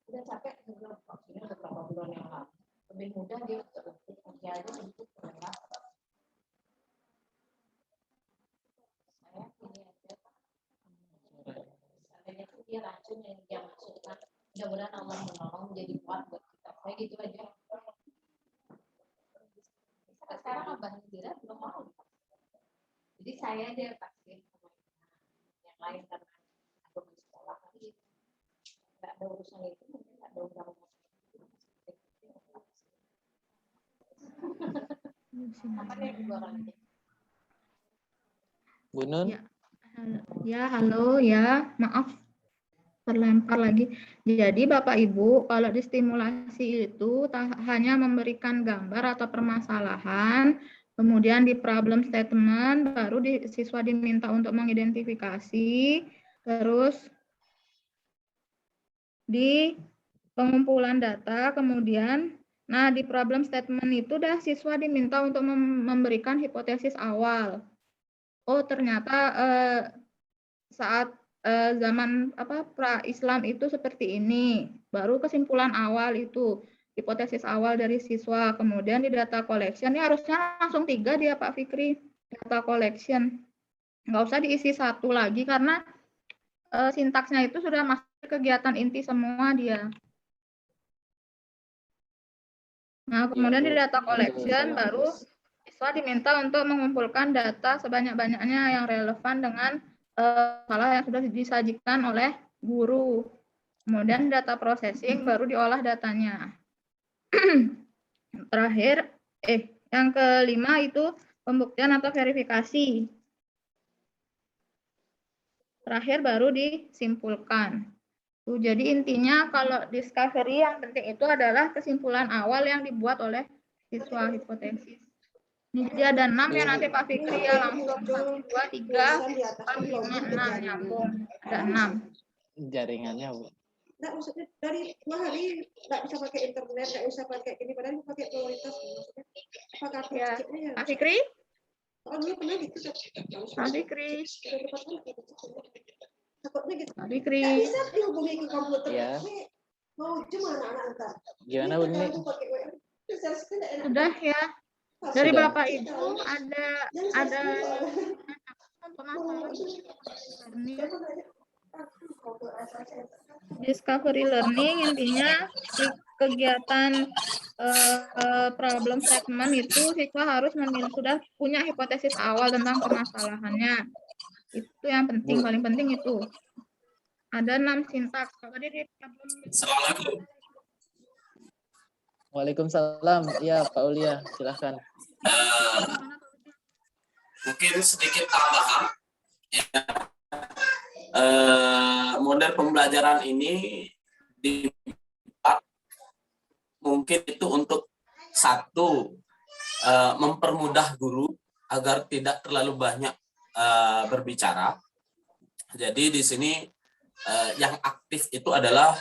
udah capek beberapa bulan yang lalu. Lebih mudah dia kerja aja untuk berlaku. Saya ini aja misalnya itu dia racun yang dia masukkan, mudah-mudahan Allah menolong menjadi kuat buat kita. Saya gitu aja. Sekarang abang Indira belum mau. Jadi saya aja yang vaksin sama yang lain karena aku di sekolah tadi nggak ada urusan itu, mungkin nggak ada undang-undang. Bu Nun? ya halo ya, maaf terlempar lagi. Jadi Bapak Ibu kalau distimulasi itu hanya memberikan gambar atau permasalahan, kemudian di problem statement baru siswa diminta untuk mengidentifikasi, terus di pengumpulan data, kemudian nah di problem statement itu dah siswa diminta untuk memberikan hipotesis awal. Oh ternyata saat zaman pra-Islam itu seperti ini. Baru kesimpulan awal itu hipotesis awal dari siswa. Kemudian di data collection ini harusnya langsung 3 dia Pak Fikri, data collection. Nggak usah diisi 1 lagi karena sintaksnya itu sudah masuk kegiatan inti semua dia. Nah, kemudian di data collection baru siswa diminta untuk mengumpulkan data sebanyak-banyaknya yang relevan dengan masalah yang sudah disajikan oleh guru. Kemudian data processing baru diolah datanya. Terakhir, yang kelima itu pembuktian atau verifikasi. Terakhir baru disimpulkan. Jadi intinya kalau discovery yang penting itu adalah kesimpulan awal yang dibuat oleh siswa hipotesis. Ini jadi ada 6 ya nanti Pak Fikri ya langsung 1, 2, 3, 4, 5, 6 nyambung. Ada 6. Jaringannya, Bu. Nggak, maksudnya dari 2 hari nggak bisa pakai internet, nggak bisa pakai ini, padahal pakai prioritas. Maksudnya, apa kartu Ya. chipnya ya? Pak Fikri? Oh, dulu pernah gitu. Pak Fikri. Takutnya gitu. Pak Fikri. Nggak bisa dihubungi ke komputer. Ya. Ini mau cuma anak-anak ntar. Gimana, Bu? Ini? Sudah ya. Dari Sudah. Bapak Ibu ada untuk masalah discovery learning intinya kegiatan problem statement itu siswa harus sudah punya hipotesis awal tentang permasalahannya. Itu yang penting, paling penting itu. Ada 6 sintaks. Tadi di Assalamualaikum. Waalaikumsalam. Iya, Pak Ulia, silahkan. Mungkin sedikit tambahan. Ya. Model pembelajaran ini dibuat mungkin itu untuk satu mempermudah guru agar tidak terlalu banyak berbicara. Jadi di sini yang aktif itu adalah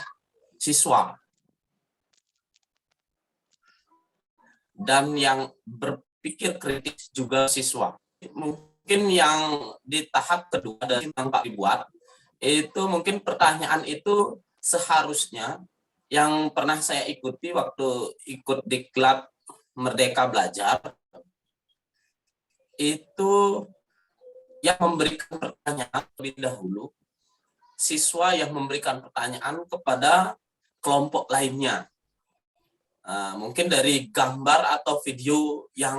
siswa dan yang berpikir kritis juga siswa. Mungkin yang di tahap kedua dari yang Pak dibuat itu mungkin pertanyaan itu seharusnya yang pernah saya ikuti waktu ikut diklat Merdeka Belajar itu yang memberikan pertanyaan lebih dahulu, siswa yang memberikan pertanyaan kepada kelompok lainnya. Mungkin dari gambar atau video yang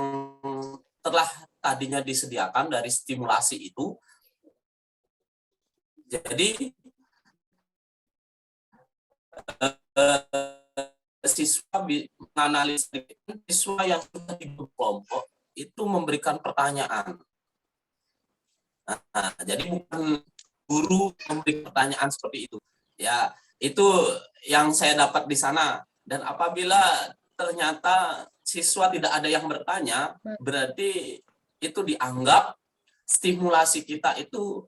telah tadinya disediakan dari stimulasi itu. Jadi siswa menganalisis siswa yang sudah di kelompok itu memberikan pertanyaan. Jadi bukan guru memberi pertanyaan seperti itu. Ya, itu yang saya dapat di sana. Dan apabila ternyata siswa tidak ada yang bertanya, berarti itu dianggap stimulasi kita itu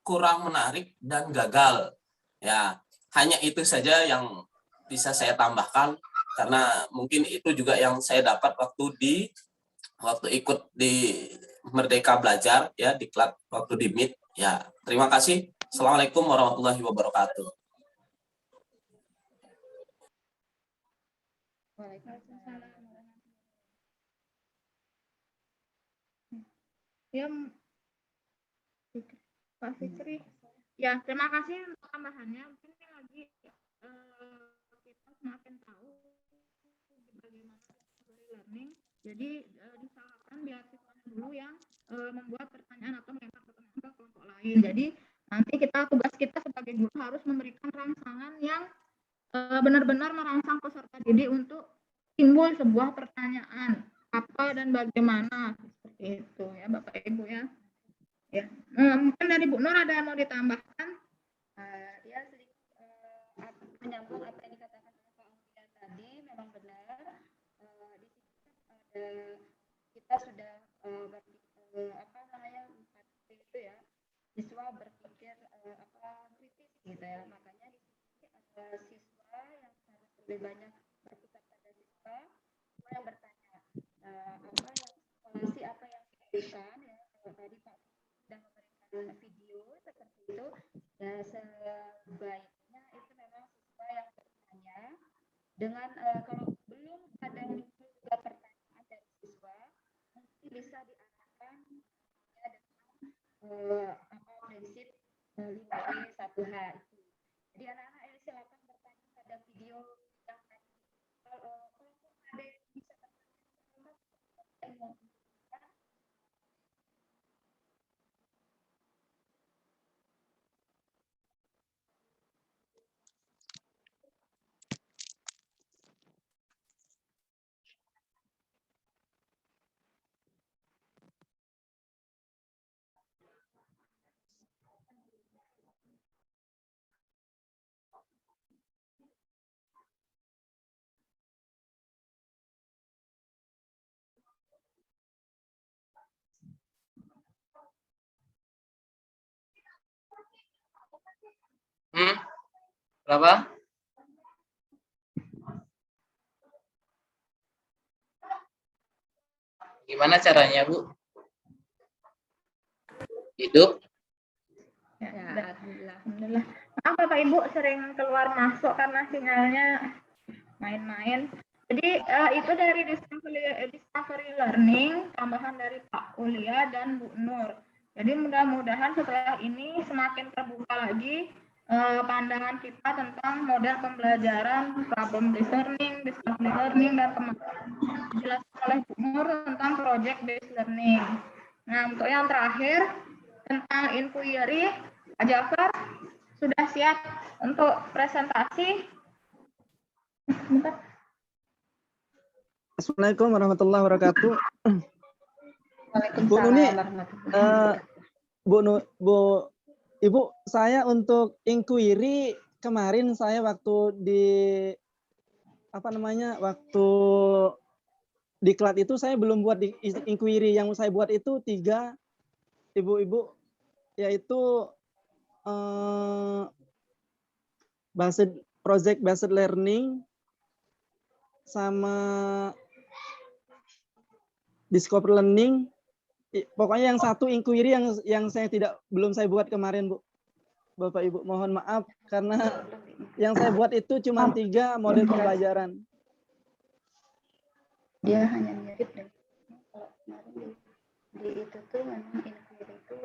kurang menarik dan gagal. Ya, hanya itu saja yang bisa saya tambahkan karena mungkin itu juga yang saya dapat waktu ikut di Merdeka Belajar ya, diklat waktu di Meet. Ya, terima kasih. Assalamualaikum warahmatullahi wabarakatuh. Ya, Pak Fikri. Ya, terima kasih untuk tambahannya. Mungkin lagi kita semakin tahu bagaimana learning. Jadi disalahkan biar siswa dulu yang membuat pertanyaan atau melempar pertanyaan ke kelompok lain. Jadi nanti tugas kita sebagai guru harus memberikan rangsangan yang benar-benar merangsang peserta didik untuk timbul sebuah pertanyaan apa dan bagaimana seperti itu ya Bapak Ibu ya. Ya, mungkin dari Bu Nur ada yang mau ditambahkan? Ya sedikit menyambung apa yang dikatakan oleh Pak Ulia tadi, memang benar. Di sini kita sudah itu ya, siswa berpikir kritis gitu ya. Makanya di sini siswa yang harus lebih banyak berpusat pada siswa yang bertanya apa yang diberikan ya. Kalau tadi Pak sudah memberikan video seperti itu, ya sebaiknya itu memang siswa yang bertanya dengan kalau belum ada juga pertanyaan dari siswa, mungkin bisa diarahkan ya dengan prinsip 5W1H itu. Jadi anak-anak silakan bertanya pada video yang tadi. Kalau ada yang bisa bertanya, Berapa? Gimana caranya, Bu? Hidup? Ya, alhamdulillah. Maaf Bapak Ibu sering keluar masuk karena sinyalnya main-main. Jadi itu dari Discovery Learning, tambahan dari Pak Ulia dan Bu Nur. Jadi mudah-mudahan setelah ini semakin terbuka lagi pandangan kita tentang model pembelajaran, problem based learning, discovery learning, dan kemarin dijelaskan oleh Bu Nur tentang project based learning. Nah, untuk yang terakhir tentang inquiry, Pak Jafar sudah siap untuk presentasi? Assalamualaikum warahmatullahi wabarakatuh. Bu Nuni, Ibu, saya untuk inquiry kemarin saya waktu di waktu diklat itu saya belum buat di inquiry, yang saya buat itu 3 Ibu-ibu, yaitu project based learning sama discovery learning. Pokoknya yang satu inquiry yang belum saya buat kemarin, Bu. Bapak Ibu, mohon maaf karena yang saya buat itu cuma 3 model pembelajaran. Dia hanya mirip deh. Kalau kemarin di itu tuh memang inquiry itu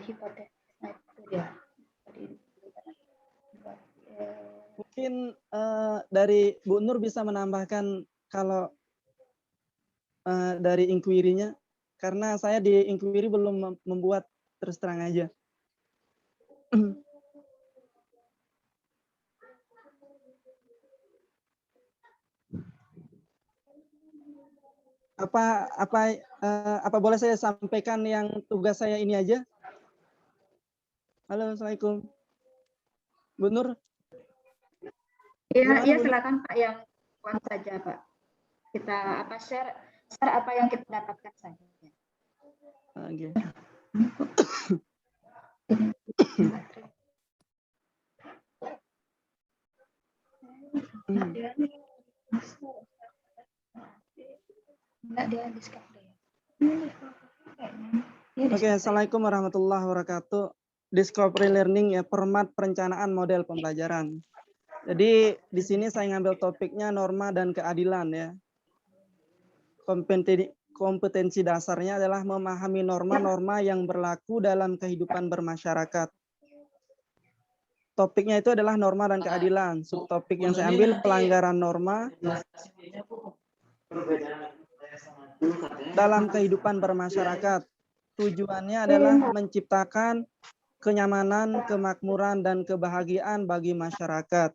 hipotesis, nah itu dia. Mungkin dari Bu Nur bisa menambahkan kalau dari inquiry-nya, karena saya di inquiry belum membuat, terus terang aja. Apa boleh saya sampaikan yang tugas saya ini aja? Halo, Assalamualaikum. Bu Nur? Iya, silakan Pak, yang kuat saja Pak. Kita share apa yang kita dapatkan saja. Oke. Oke, Assalamualaikum warahmatullahi wabarakatuh. Discovery learning ya, format perencanaan model pembelajaran. Jadi di sini saya ngambil topiknya norma dan keadilan ya. Kompetensi dasarnya adalah memahami norma-norma yang berlaku dalam kehidupan bermasyarakat. Topiknya itu adalah norma dan keadilan. Subtopik yang saya ambil pelanggaran norma dalam kehidupan bermasyarakat. Tujuannya adalah menciptakan kenyamanan, kemakmuran, dan kebahagiaan bagi masyarakat.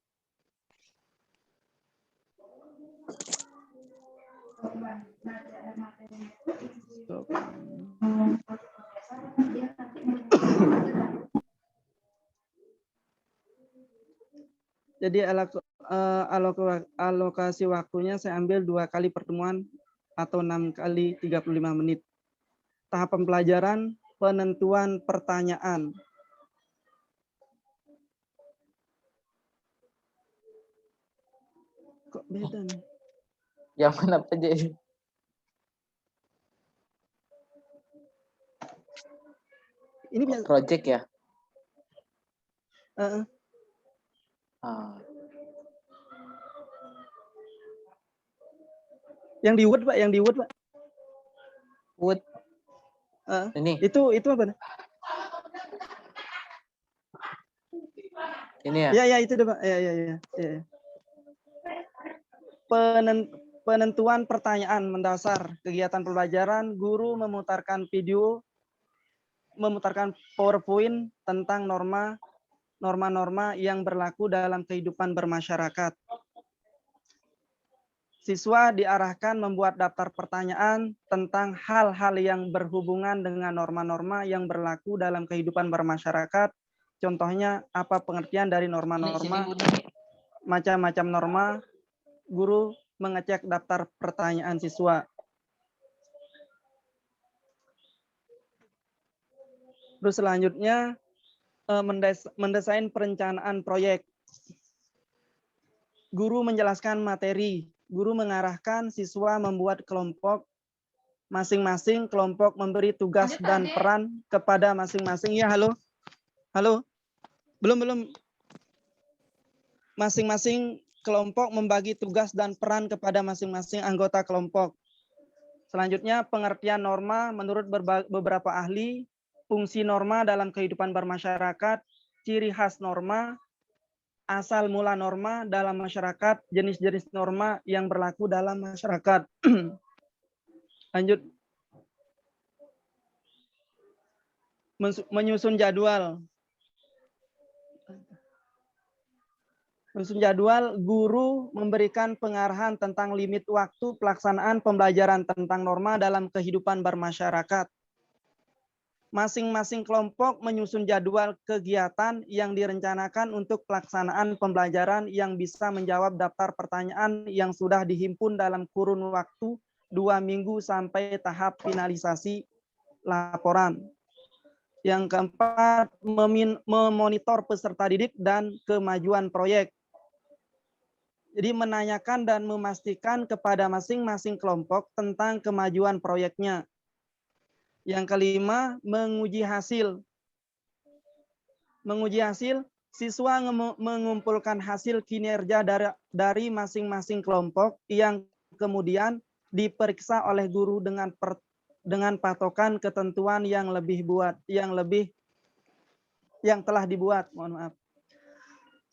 Jadi alokasi waktunya saya ambil 2 kali pertemuan atau 6 kali 35 menit. Tahap pembelajaran, penentuan pertanyaan. Kok beda nih? Yang mana aja ini? Ini biasa. Project ya? Yang di Word, Pak, yang di Word, Pak. Word. Ini. Itu apa? Ini ya? Iya, itu deh, Pak. Iya. Penentuan pertanyaan mendasar kegiatan pembelajaran, guru memutarkan video, memutarkan PowerPoint tentang norma-norma yang berlaku dalam kehidupan bermasyarakat. Siswa diarahkan membuat daftar pertanyaan tentang hal-hal yang berhubungan dengan norma-norma yang berlaku dalam kehidupan bermasyarakat. Contohnya, apa pengertian dari norma-norma, macam-macam norma. Guru mengecek daftar pertanyaan siswa. Terus selanjutnya, mendesain perencanaan proyek. Guru menjelaskan materi. Guru mengarahkan siswa membuat kelompok. Masing-masing kelompok memberi tugas dan peran kepada masing-masing. Ya, halo? Halo? Belum. Masing-masing kelompok membagi tugas dan peran kepada masing-masing anggota kelompok. Selanjutnya, pengertian norma menurut beberapa ahli, fungsi norma dalam kehidupan bermasyarakat, ciri khas norma, asal mula norma dalam masyarakat, jenis-jenis norma yang berlaku dalam masyarakat. Lanjut. Menyusun jadwal. Menyusun jadwal, guru memberikan pengarahan tentang limit waktu pelaksanaan pembelajaran tentang norma dalam kehidupan bermasyarakat. Masing-masing kelompok menyusun jadwal kegiatan yang direncanakan untuk pelaksanaan pembelajaran yang bisa menjawab daftar pertanyaan yang sudah dihimpun dalam kurun waktu 2 minggu sampai tahap finalisasi laporan. Yang keempat, memonitor peserta didik dan kemajuan proyek. Jadi menanyakan dan memastikan kepada masing-masing kelompok tentang kemajuan proyeknya. Yang kelima, menguji hasil. Menguji hasil, siswa mengumpulkan hasil kinerja dari masing-masing kelompok yang kemudian diperiksa oleh guru dengan patokan ketentuan yang telah dibuat. Mohon maaf.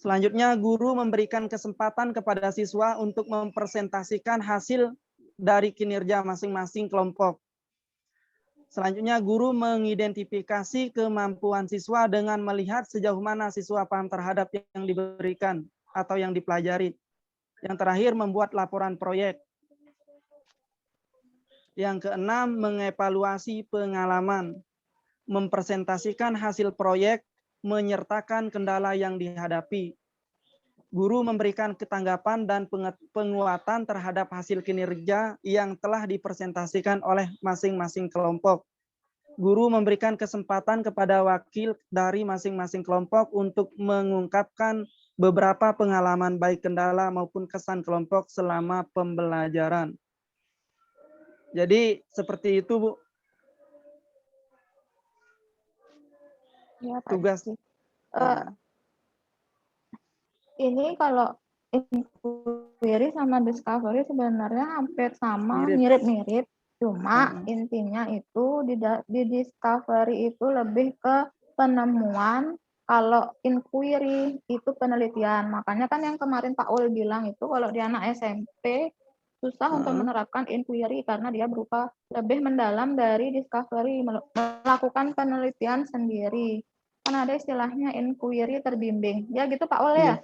Selanjutnya, guru memberikan kesempatan kepada siswa untuk mempresentasikan hasil dari kinerja masing-masing kelompok. Selanjutnya, guru mengidentifikasi kemampuan siswa dengan melihat sejauh mana siswa paham terhadap yang diberikan atau yang dipelajari. Yang terakhir, membuat laporan proyek. Yang keenam, mengevaluasi pengalaman, mempresentasikan hasil proyek, menyertakan kendala yang dihadapi. Guru memberikan ketanggapan dan penguatan terhadap hasil kinerja yang telah dipresentasikan oleh masing-masing kelompok. Guru memberikan kesempatan kepada wakil dari masing-masing kelompok untuk mengungkapkan beberapa pengalaman baik kendala maupun kesan kelompok selama pembelajaran. Jadi seperti itu, Bu. Ya, Pak. Tugas. Ini kalau inquiry sama discovery sebenarnya hampir sama, mirip-mirip. Cuma intinya itu di discovery itu lebih ke penemuan, kalau inquiry itu penelitian. Makanya kan yang kemarin Pak Ul bilang itu kalau di anak SMP susah untuk menerapkan inquiry karena dia berupa lebih mendalam dari discovery, melakukan penelitian sendiri. Kan ada istilahnya inquiry terbimbing. Ya gitu Pak Ul ya?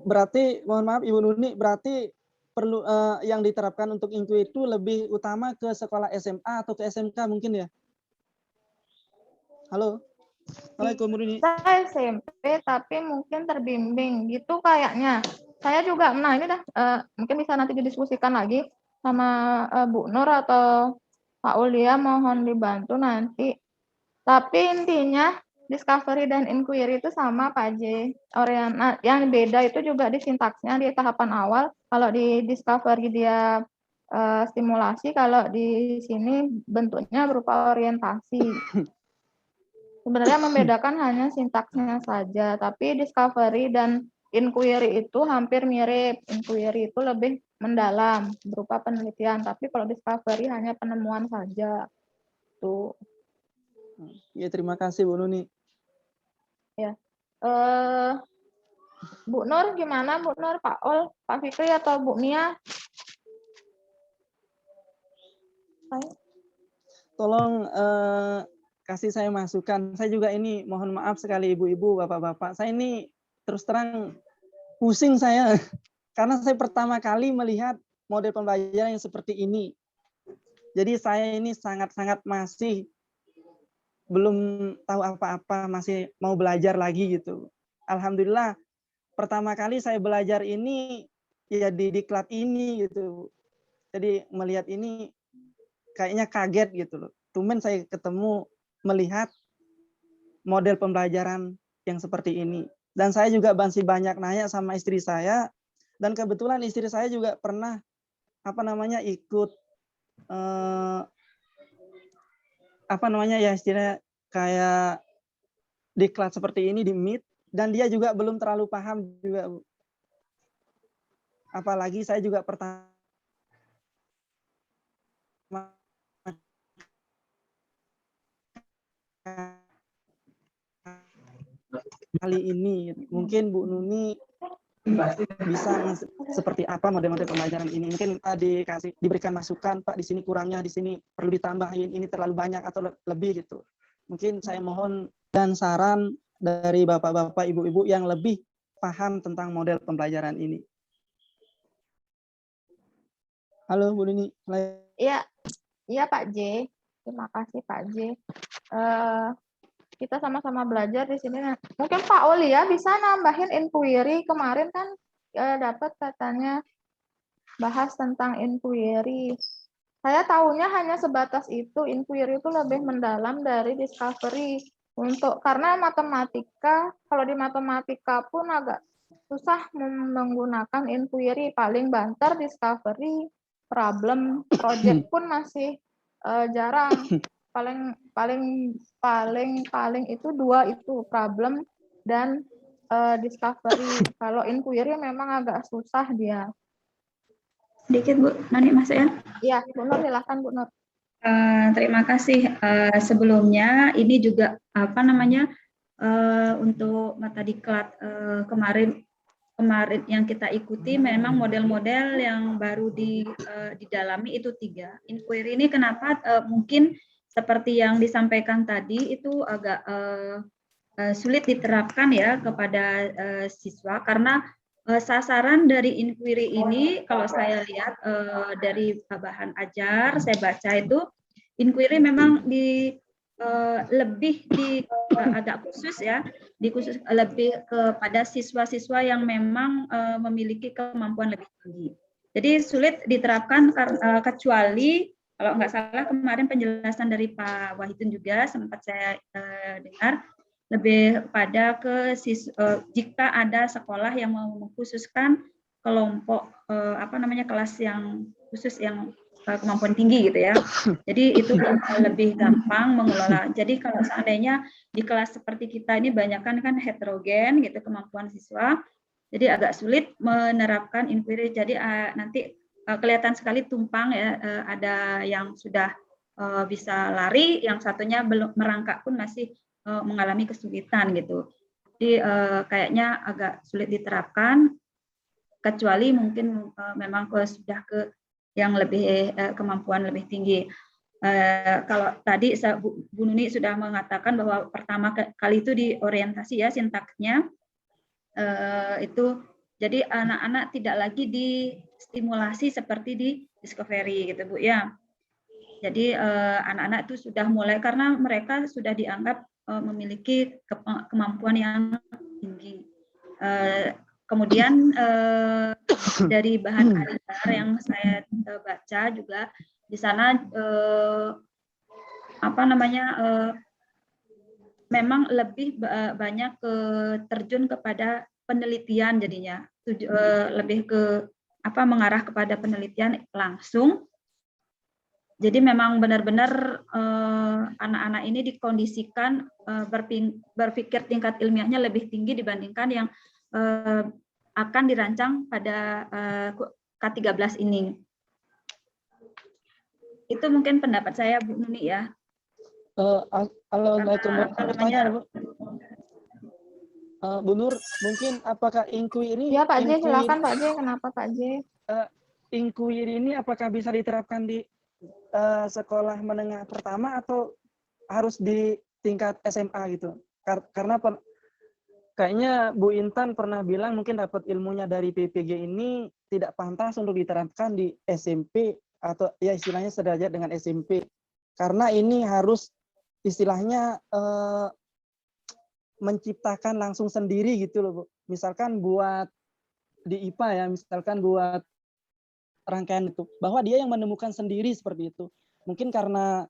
Berarti, mohon maaf Ibu Nuni, berarti perlu yang diterapkan untuk inquiry itu lebih utama ke sekolah SMA atau ke SMK mungkin ya? Halo? Assalamualaikum Bu Nuni. Saya SMP tapi mungkin terbimbing gitu kayaknya. Saya juga, nah ini dah mungkin bisa nanti didiskusikan lagi sama Bu Nur atau Pak Ulia, mohon dibantu nanti. Tapi intinya discovery dan inquiry itu sama Pak J. Nah, yang beda itu juga di sintaksnya di tahapan awal. Kalau di discovery dia stimulasi, kalau di sini bentuknya berupa orientasi. Sebenarnya membedakan hanya sintaksnya saja, tapi discovery dan inquiry itu hampir mirip. Inquiry itu lebih mendalam, berupa penelitian, tapi kalau discovery hanya penemuan saja. Tuh. Ya, terima kasih Bu Nuni. Ya. Bu Nur gimana Bu Nur, Pak Ol, Pak Fikri atau Bu Mia? Tolong kasih saya masukan. Saya juga ini mohon maaf sekali ibu-ibu, bapak-bapak. Saya ini terus terang pusing saya karena saya pertama kali melihat model pembelajaran yang seperti ini. Jadi saya ini sangat-sangat masih belum tahu apa-apa, masih mau belajar lagi gitu. Alhamdulillah pertama kali saya belajar ini ya di diklat ini gitu. Jadi melihat ini kayaknya kaget gitu loh. Tumben saya ketemu melihat model pembelajaran yang seperti ini. Dan saya juga masih banyak nanya sama istri saya, dan kebetulan istri saya juga pernah ikut istilahnya kayak diklat seperti ini di Meet, dan dia juga belum terlalu paham juga, Bu. Apalagi saya juga pertama kali ini. Mungkin Bu Nuni bisa seperti apa model-model pembelajaran ini. Mungkin diberikan masukan, Pak, di sini kurangnya, di sini perlu ditambahin, ini terlalu banyak atau lebih gitu. Mungkin saya mohon dan saran dari Bapak-bapak, Ibu-ibu yang lebih paham tentang model pembelajaran ini. Halo Bu Nuni. Iya Pak J. Terima kasih Pak J. Kita sama-sama belajar di sini. Mungkin Pak Olia bisa nambahin inquiry. Kemarin kan dapat katanya bahas tentang inquiry. Saya tahunya hanya sebatas itu. Inquiry itu lebih mendalam dari discovery. Karena matematika, kalau di matematika pun agak susah menggunakan inquiry. Paling banter discovery, problem, project pun masih jarang. Paling itu dua itu, problem dan discovery. Kalau inquiry memang agak susah dia. Sedikit Bu Nani masuk ya. Iya, Bu Nur silakan Bu Nur. Terima kasih. Sebelumnya ini juga untuk mata diklat kemarin yang kita ikuti memang model-model yang baru didalami itu 3. Inquiry ini kenapa mungkin seperti yang disampaikan tadi itu agak sulit diterapkan ya kepada siswa, karena sasaran dari inquiry ini kalau saya lihat dari bahan ajar saya baca itu inquiry memang agak khusus ya, lebih kepada siswa-siswa yang memang memiliki kemampuan lebih tinggi. Jadi sulit diterapkan kecuali kalau nggak salah kemarin penjelasan dari Pak Wahidun juga sempat saya dengar lebih pada jika ada sekolah yang mengkhususkan kelompok kelas yang khusus yang kemampuan tinggi gitu ya. Jadi itu lebih gampang mengelola. Jadi kalau seandainya di kelas seperti kita ini banyakkan kan heterogen gitu kemampuan siswa. Jadi agak sulit menerapkan inquiry. Jadi nanti kelihatan sekali tumpang ya, ada yang sudah bisa lari, yang satunya belum merangkak pun masih mengalami kesulitan gitu. Jadi kayaknya agak sulit diterapkan, kecuali mungkin memang sudah ke yang lebih kemampuan lebih tinggi. Kalau tadi Bu Nuni sudah mengatakan bahwa pertama kali itu di orientasi ya sintaksnya itu, jadi anak-anak tidak lagi distimulasi seperti di discovery gitu Bu ya. Jadi anak-anak itu sudah mulai, karena mereka sudah dianggap memiliki kemampuan yang tinggi. Kemudian dari bahan ajar yang saya baca juga di sana memang lebih banyak terjun kepada penelitian, jadinya lebih ke mengarah kepada penelitian langsung. Jadi memang benar-benar anak-anak ini dikondisikan berpikir tingkat ilmiahnya lebih tinggi dibandingkan yang akan dirancang pada K13 ini. Itu mungkin pendapat saya Bu Nuni ya. Kalau pertanyaan Bu Nur, mungkin apakah inquiry? Ya Pak J, silakan Pak J. Kenapa Pak J? Inquiry ini apakah bisa diterapkan di sekolah menengah pertama atau harus di tingkat SMA gitu? Karena kayaknya Bu Intan pernah bilang mungkin dapat ilmunya dari PPG ini tidak pantas untuk diterapkan di SMP atau ya istilahnya sederajat dengan SMP. Karena ini harus istilahnya menciptakan langsung sendiri gitu loh Bu. Misalkan buat di IPA ya, misalkan buat rangkaian itu, bahwa dia yang menemukan sendiri seperti itu. Mungkin karena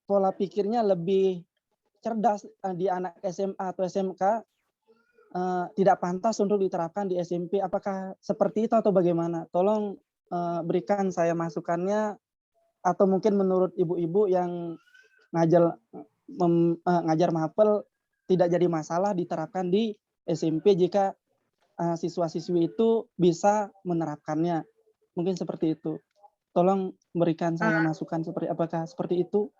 pola pikirnya lebih cerdas di anak SMA atau SMK tidak pantas untuk diterapkan di SMP. Apakah seperti itu atau bagaimana? Tolong berikan saya masukannya, atau mungkin menurut ibu-ibu yang ngajar mahafal tidak jadi masalah diterapkan di SMP jika siswa-siswi itu bisa menerapkannya. Mungkin seperti itu. Tolong berikan saya masukan seperti apakah seperti itu?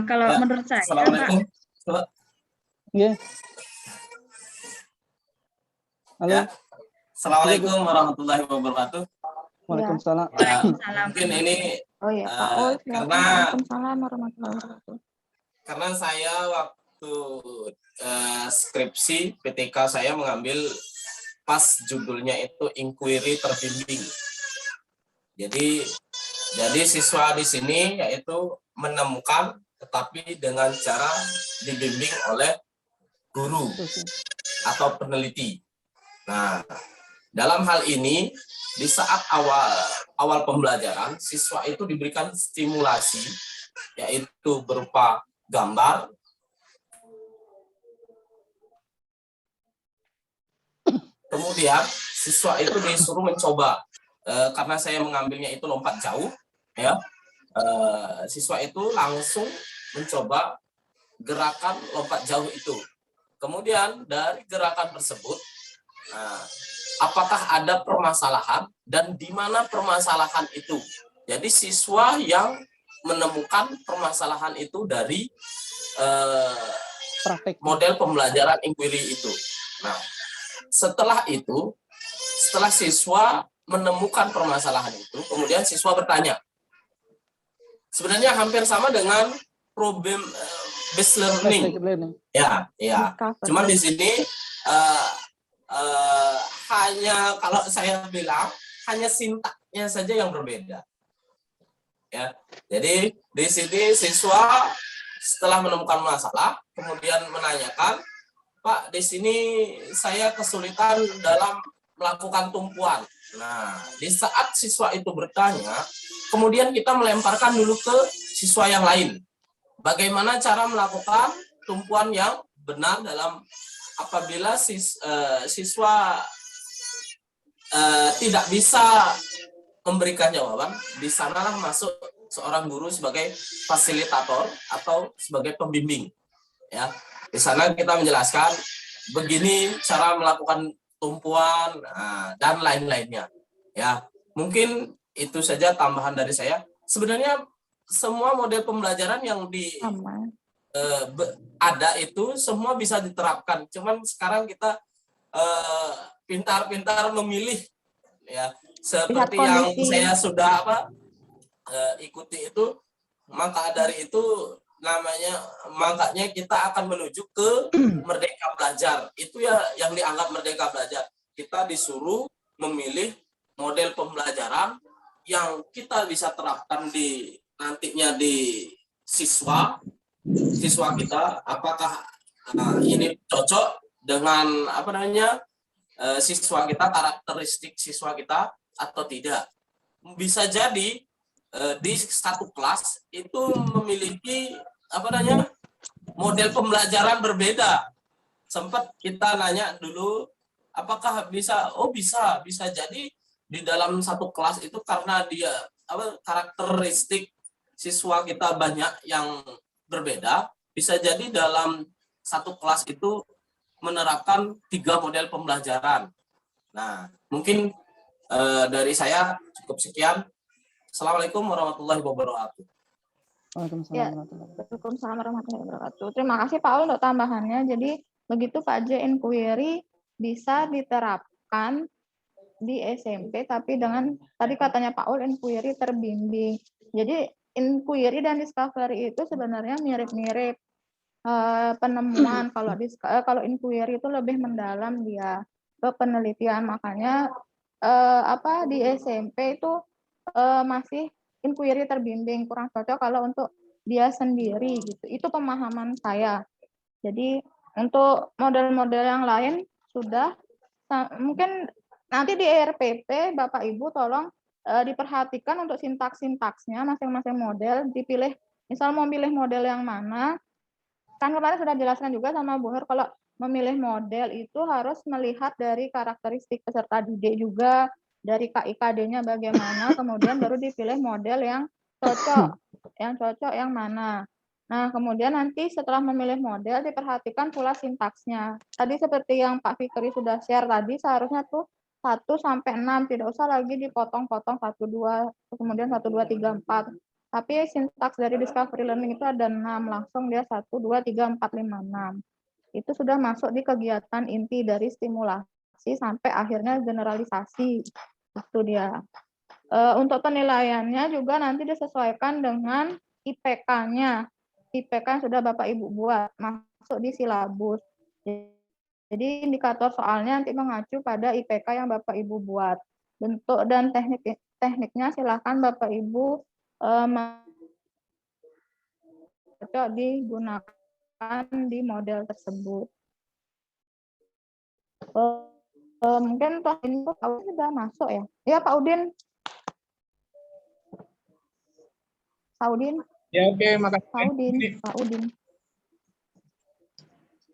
Kalau Ya, menurut saya, Assalamualaikum. Coba. Ya. Halo. Ya. Assalamualaikum warahmatullahi wabarakatuh. Waalaikumsalam. Mungkin ini Oh iya, Pak Ul, karena Waalaikumsalam warahmatullahi wabarakatuh. karena saya waktu skripsi PTK saya mengambil pas judulnya itu inquiry terbimbing. Jadi siswa di sini yaitu menemukan tetapi dengan cara dibimbing oleh guru atau peneliti. Nah, dalam hal ini di saat awal pembelajaran siswa itu diberikan stimulasi yaitu berupa gambar, kemudian siswa itu disuruh mencoba karena saya mengambilnya itu lompat jauh ya, siswa itu langsung mencoba gerakan lompat jauh itu. Kemudian dari gerakan tersebut apakah ada permasalahan dan di mana permasalahan itu. Jadi siswa yang menemukan permasalahan itu dari model pembelajaran inquiry itu. Nah, setelah itu, setelah siswa menemukan permasalahan itu, kemudian siswa bertanya. Sebenarnya hampir sama dengan problem based learning. Ya. Cuman di sini hanya kalau saya bilang hanya sintaknya saja yang berbeda. Ya. Jadi di sini siswa setelah menemukan masalah kemudian menanyakan, Pak, di sini saya kesulitan dalam melakukan tumpuan. Nah, di saat siswa itu bertanya, kemudian kita melemparkan dulu ke siswa yang lain. Bagaimana cara melakukan tumpuan yang benar dalam apabila siswa tidak bisa memberikan jawaban, di sanalah masuk seorang guru sebagai fasilitator atau sebagai pembimbing. Ya, di sana kita menjelaskan begini cara melakukan tumpuan dan lain-lainnya. Ya, mungkin itu saja tambahan dari saya. Sebenarnya semua model pembelajaran yang ada itu semua bisa diterapkan. Cuman sekarang kita pintar-pintar memilih, ya. Seperti yang saya sudah ikuti itu, maka dari itu makanya kita akan menuju ke Merdeka Belajar. Itu ya yang dianggap Merdeka Belajar. Kita disuruh memilih model pembelajaran yang kita bisa terapkan nantinya di siswa kita, apakah ini cocok dengan siswa kita, karakteristik siswa kita atau tidak. Bisa jadi di satu kelas itu memiliki model pembelajaran berbeda. Sempat kita nanya dulu apakah bisa jadi di dalam satu kelas itu karena dia karakteristik siswa kita banyak yang berbeda, bisa jadi dalam satu kelas itu menerapkan 3 model pembelajaran. Nah, mungkin dari saya cukup sekian. Assalamualaikum warahmatullahi wabarakatuh. Waalaikumsalam warahmatullahi wabarakatuh. Terima kasih Pak Ul untuk tambahannya. Jadi begitu Pak J, inquiry bisa diterapkan di SMP, tapi dengan tadi katanya Pak Ul inquiry terbimbing. Jadi inquiry dan discovery itu sebenarnya mirip-mirip penemuan. Kalau inquiry itu lebih mendalam dia ke penelitian, makanya di SMP itu masih inquiry terbimbing, kurang cocok kalau untuk dia sendiri gitu. Itu pemahaman saya. Jadi untuk model-model yang lain sudah mungkin nanti di RPP Bapak Ibu tolong diperhatikan untuk sintaks-sintaksnya masing-masing model, dipilih, misal mau pilih model yang mana, kan kemarin sudah jelaskan juga sama Bu Nur, kalau memilih model itu harus melihat dari karakteristik peserta didik juga, dari KIKD-nya bagaimana, kemudian baru dipilih model yang cocok, yang mana. Nah, kemudian nanti setelah memilih model, diperhatikan pula sintaksnya. Tadi seperti yang Pak Fikri sudah share tadi, seharusnya tuh 1 sampai 6, tidak usah lagi dipotong-potong 1, 2, kemudian 1, 2, 3, 4. Tapi sintaks dari discovery learning itu ada 6, langsung dia 1, 2, 3, 4, 5, 6. Itu sudah masuk di kegiatan inti dari stimulasi sampai akhirnya generalisasi. Itu dia. Untuk penilaiannya juga nanti disesuaikan dengan IPK-nya. IPK yang sudah Bapak Ibu buat, masuk di silabus. Jadi indikator soalnya nanti mengacu pada IPK yang Bapak Ibu buat. Bentuk dan tekniknya silakan Bapak Ibu cocok digunakan di model tersebut. Mungkin Pak Udin sudah masuk ya? Iya Pak Udin. Pak Udin. Ya oke, makasih. Pak Udin.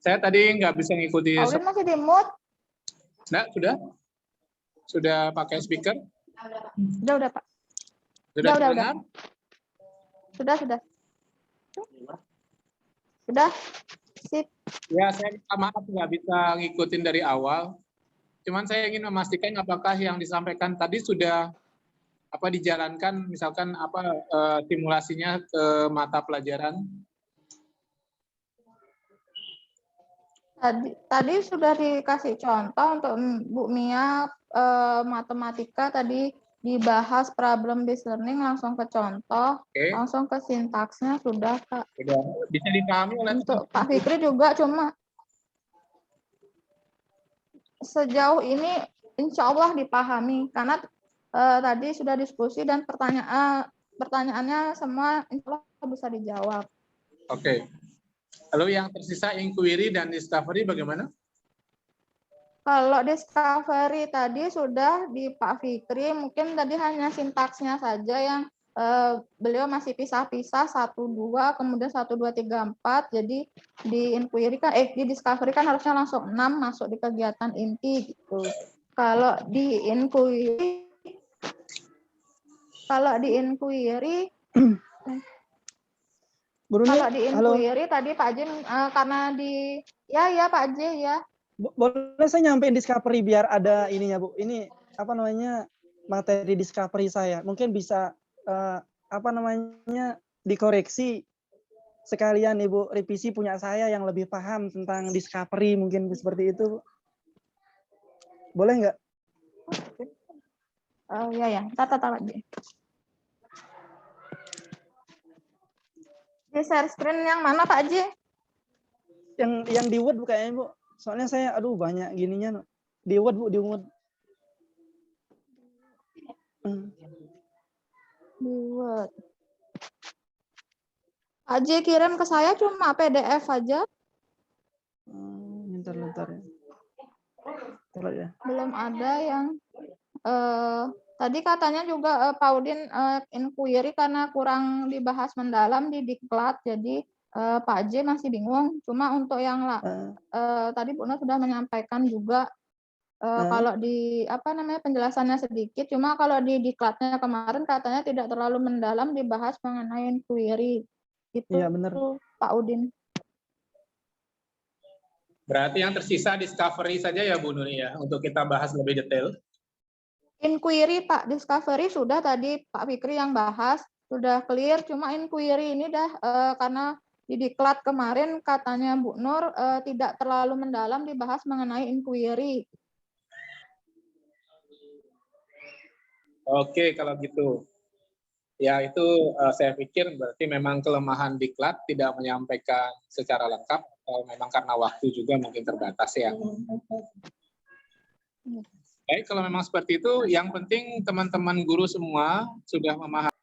Saya tadi nggak bisa ngikuti. Pak Udin masih di mute? Nah, sudah? Sudah pakai speaker? Udah Pak. Sudah. Sudah. Sudah. Sip. Ya, saya minta maaf nggak bisa ngikutin dari awal. Cuman saya ingin memastikan apakah yang disampaikan tadi sudah dijalankan, misalkan simulasinya ke mata pelajaran. Tadi sudah dikasih contoh untuk Bu Mia matematika tadi dibahas problem based learning, langsung ke contoh, langsung ke sintaksnya sudah Kak. Sudah bisa dipahami oleh untuk Pak Fikri juga, cuma sejauh ini insya Allah dipahami karena tadi sudah diskusi dan pertanyaannya semua insya Allah bisa dijawab. Oke. Lalu yang tersisa inquiry dan discovery bagaimana? Kalau discovery tadi sudah di Pak Fikri, mungkin tadi hanya sintaksnya saja yang beliau masih pisah-pisah 1, 2, kemudian 1, 2, 3, 4. Jadi di inquiry kan di discovery kan harusnya langsung 6 masuk di kegiatan inti gitu. Kalau di inquiry tadi Pak Jim karena di ya Pak J ya. Boleh saya nyampein discovery biar ada ininya Bu. Ini materi discovery saya. Mungkin bisa dikoreksi sekalian Ibu revisi punya saya yang lebih paham tentang discovery, mungkin seperti itu. Boleh nggak? Ya. Tata lagi. Di share screen yang mana Pak J? Yang di Word kayaknya Bu. Soalnya saya banyak gininya. Di Word Bu, di Word. Di Word. Pak J kirim ke saya cuma PDF aja. Bentar ya. Belum ada yang tadi katanya juga Pak Udin inquiry karena kurang dibahas mendalam di diklat, jadi Pak J masih bingung. Cuma untuk yang tadi Bu Nur sudah menyampaikan juga kalau di penjelasannya sedikit. Cuma kalau di diklatnya kemarin katanya tidak terlalu mendalam dibahas mengenai inquiry. Itu iya, benar. Pak Udin. Berarti yang tersisa discovery saja ya Bu Nuri ya, untuk kita bahas lebih detail. Inquiry Pak, discovery sudah tadi Pak Fikri yang bahas, sudah clear. Cuma inquiry ini karena di diklat kemarin katanya Bu Nur tidak terlalu mendalam dibahas mengenai inquiry. Oke, kalau gitu. Ya itu saya pikir berarti memang kelemahan diklat tidak menyampaikan secara lengkap, memang karena waktu juga mungkin terbatas ya. Baik, kalau memang seperti itu, yang penting teman-teman guru semua sudah memahami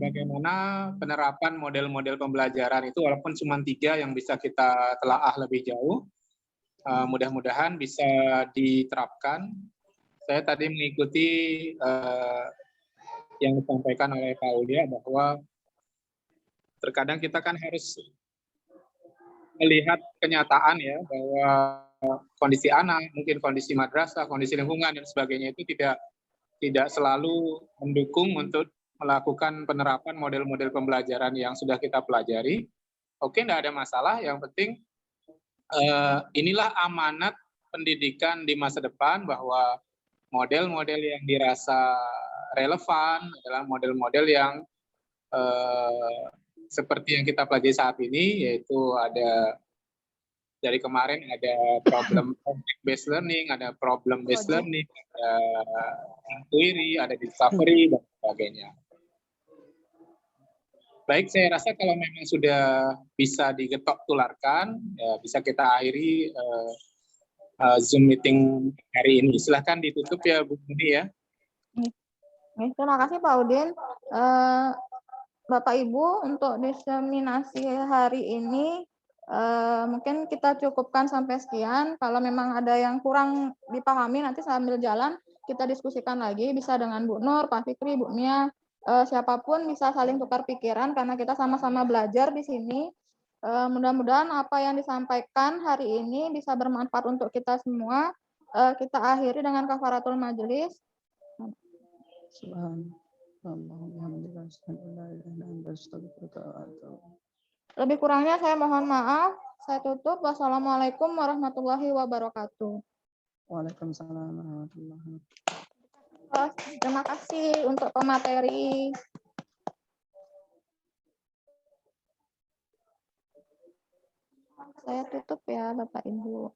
bagaimana penerapan model-model pembelajaran itu, walaupun cuma 3 yang bisa kita telaah lebih jauh. Mudah-mudahan bisa diterapkan saya tadi mengikuti yang disampaikan oleh Pak Ulia bahwa terkadang kita kan harus melihat kenyataan ya bahwa kondisi anak, mungkin kondisi madrasah, kondisi lingkungan dan sebagainya itu tidak selalu mendukung untuk melakukan penerapan model-model pembelajaran yang sudah kita pelajari. Oke, tidak ada masalah. Yang penting inilah amanat pendidikan di masa depan, bahwa model-model yang dirasa relevan adalah model-model yang seperti yang kita pelajari saat ini, yaitu ada dari kemarin ada problem based learning, ada problem based learning, ada inquiry, ada discovery dan sebagainya. Baik, saya rasa kalau memang sudah bisa digetok tularkan, ya bisa kita akhiri Zoom meeting hari ini. Silahkan ditutup ya Bu Budi ya. Terima kasih Pak Udin. Bapak Ibu, untuk diseminasi hari ini mungkin kita cukupkan sampai sekian. Kalau memang ada yang kurang dipahami, nanti sambil jalan kita diskusikan lagi, bisa dengan Bu Nur, Pak Fikri, Bu Mia, siapapun bisa saling tukar pikiran karena kita sama-sama belajar di sini. Mudah-mudahan apa yang disampaikan hari ini bisa bermanfaat untuk kita semua. Kita akhiri dengan kafaratul majelis. Lebih kurangnya saya mohon maaf. Saya tutup. Wassalamualaikum warahmatullahi wabarakatuh. Waalaikumsalam warahmatullahi wabarakatuh. Terima kasih untuk pemateri. Saya tutup ya Bapak Ibu.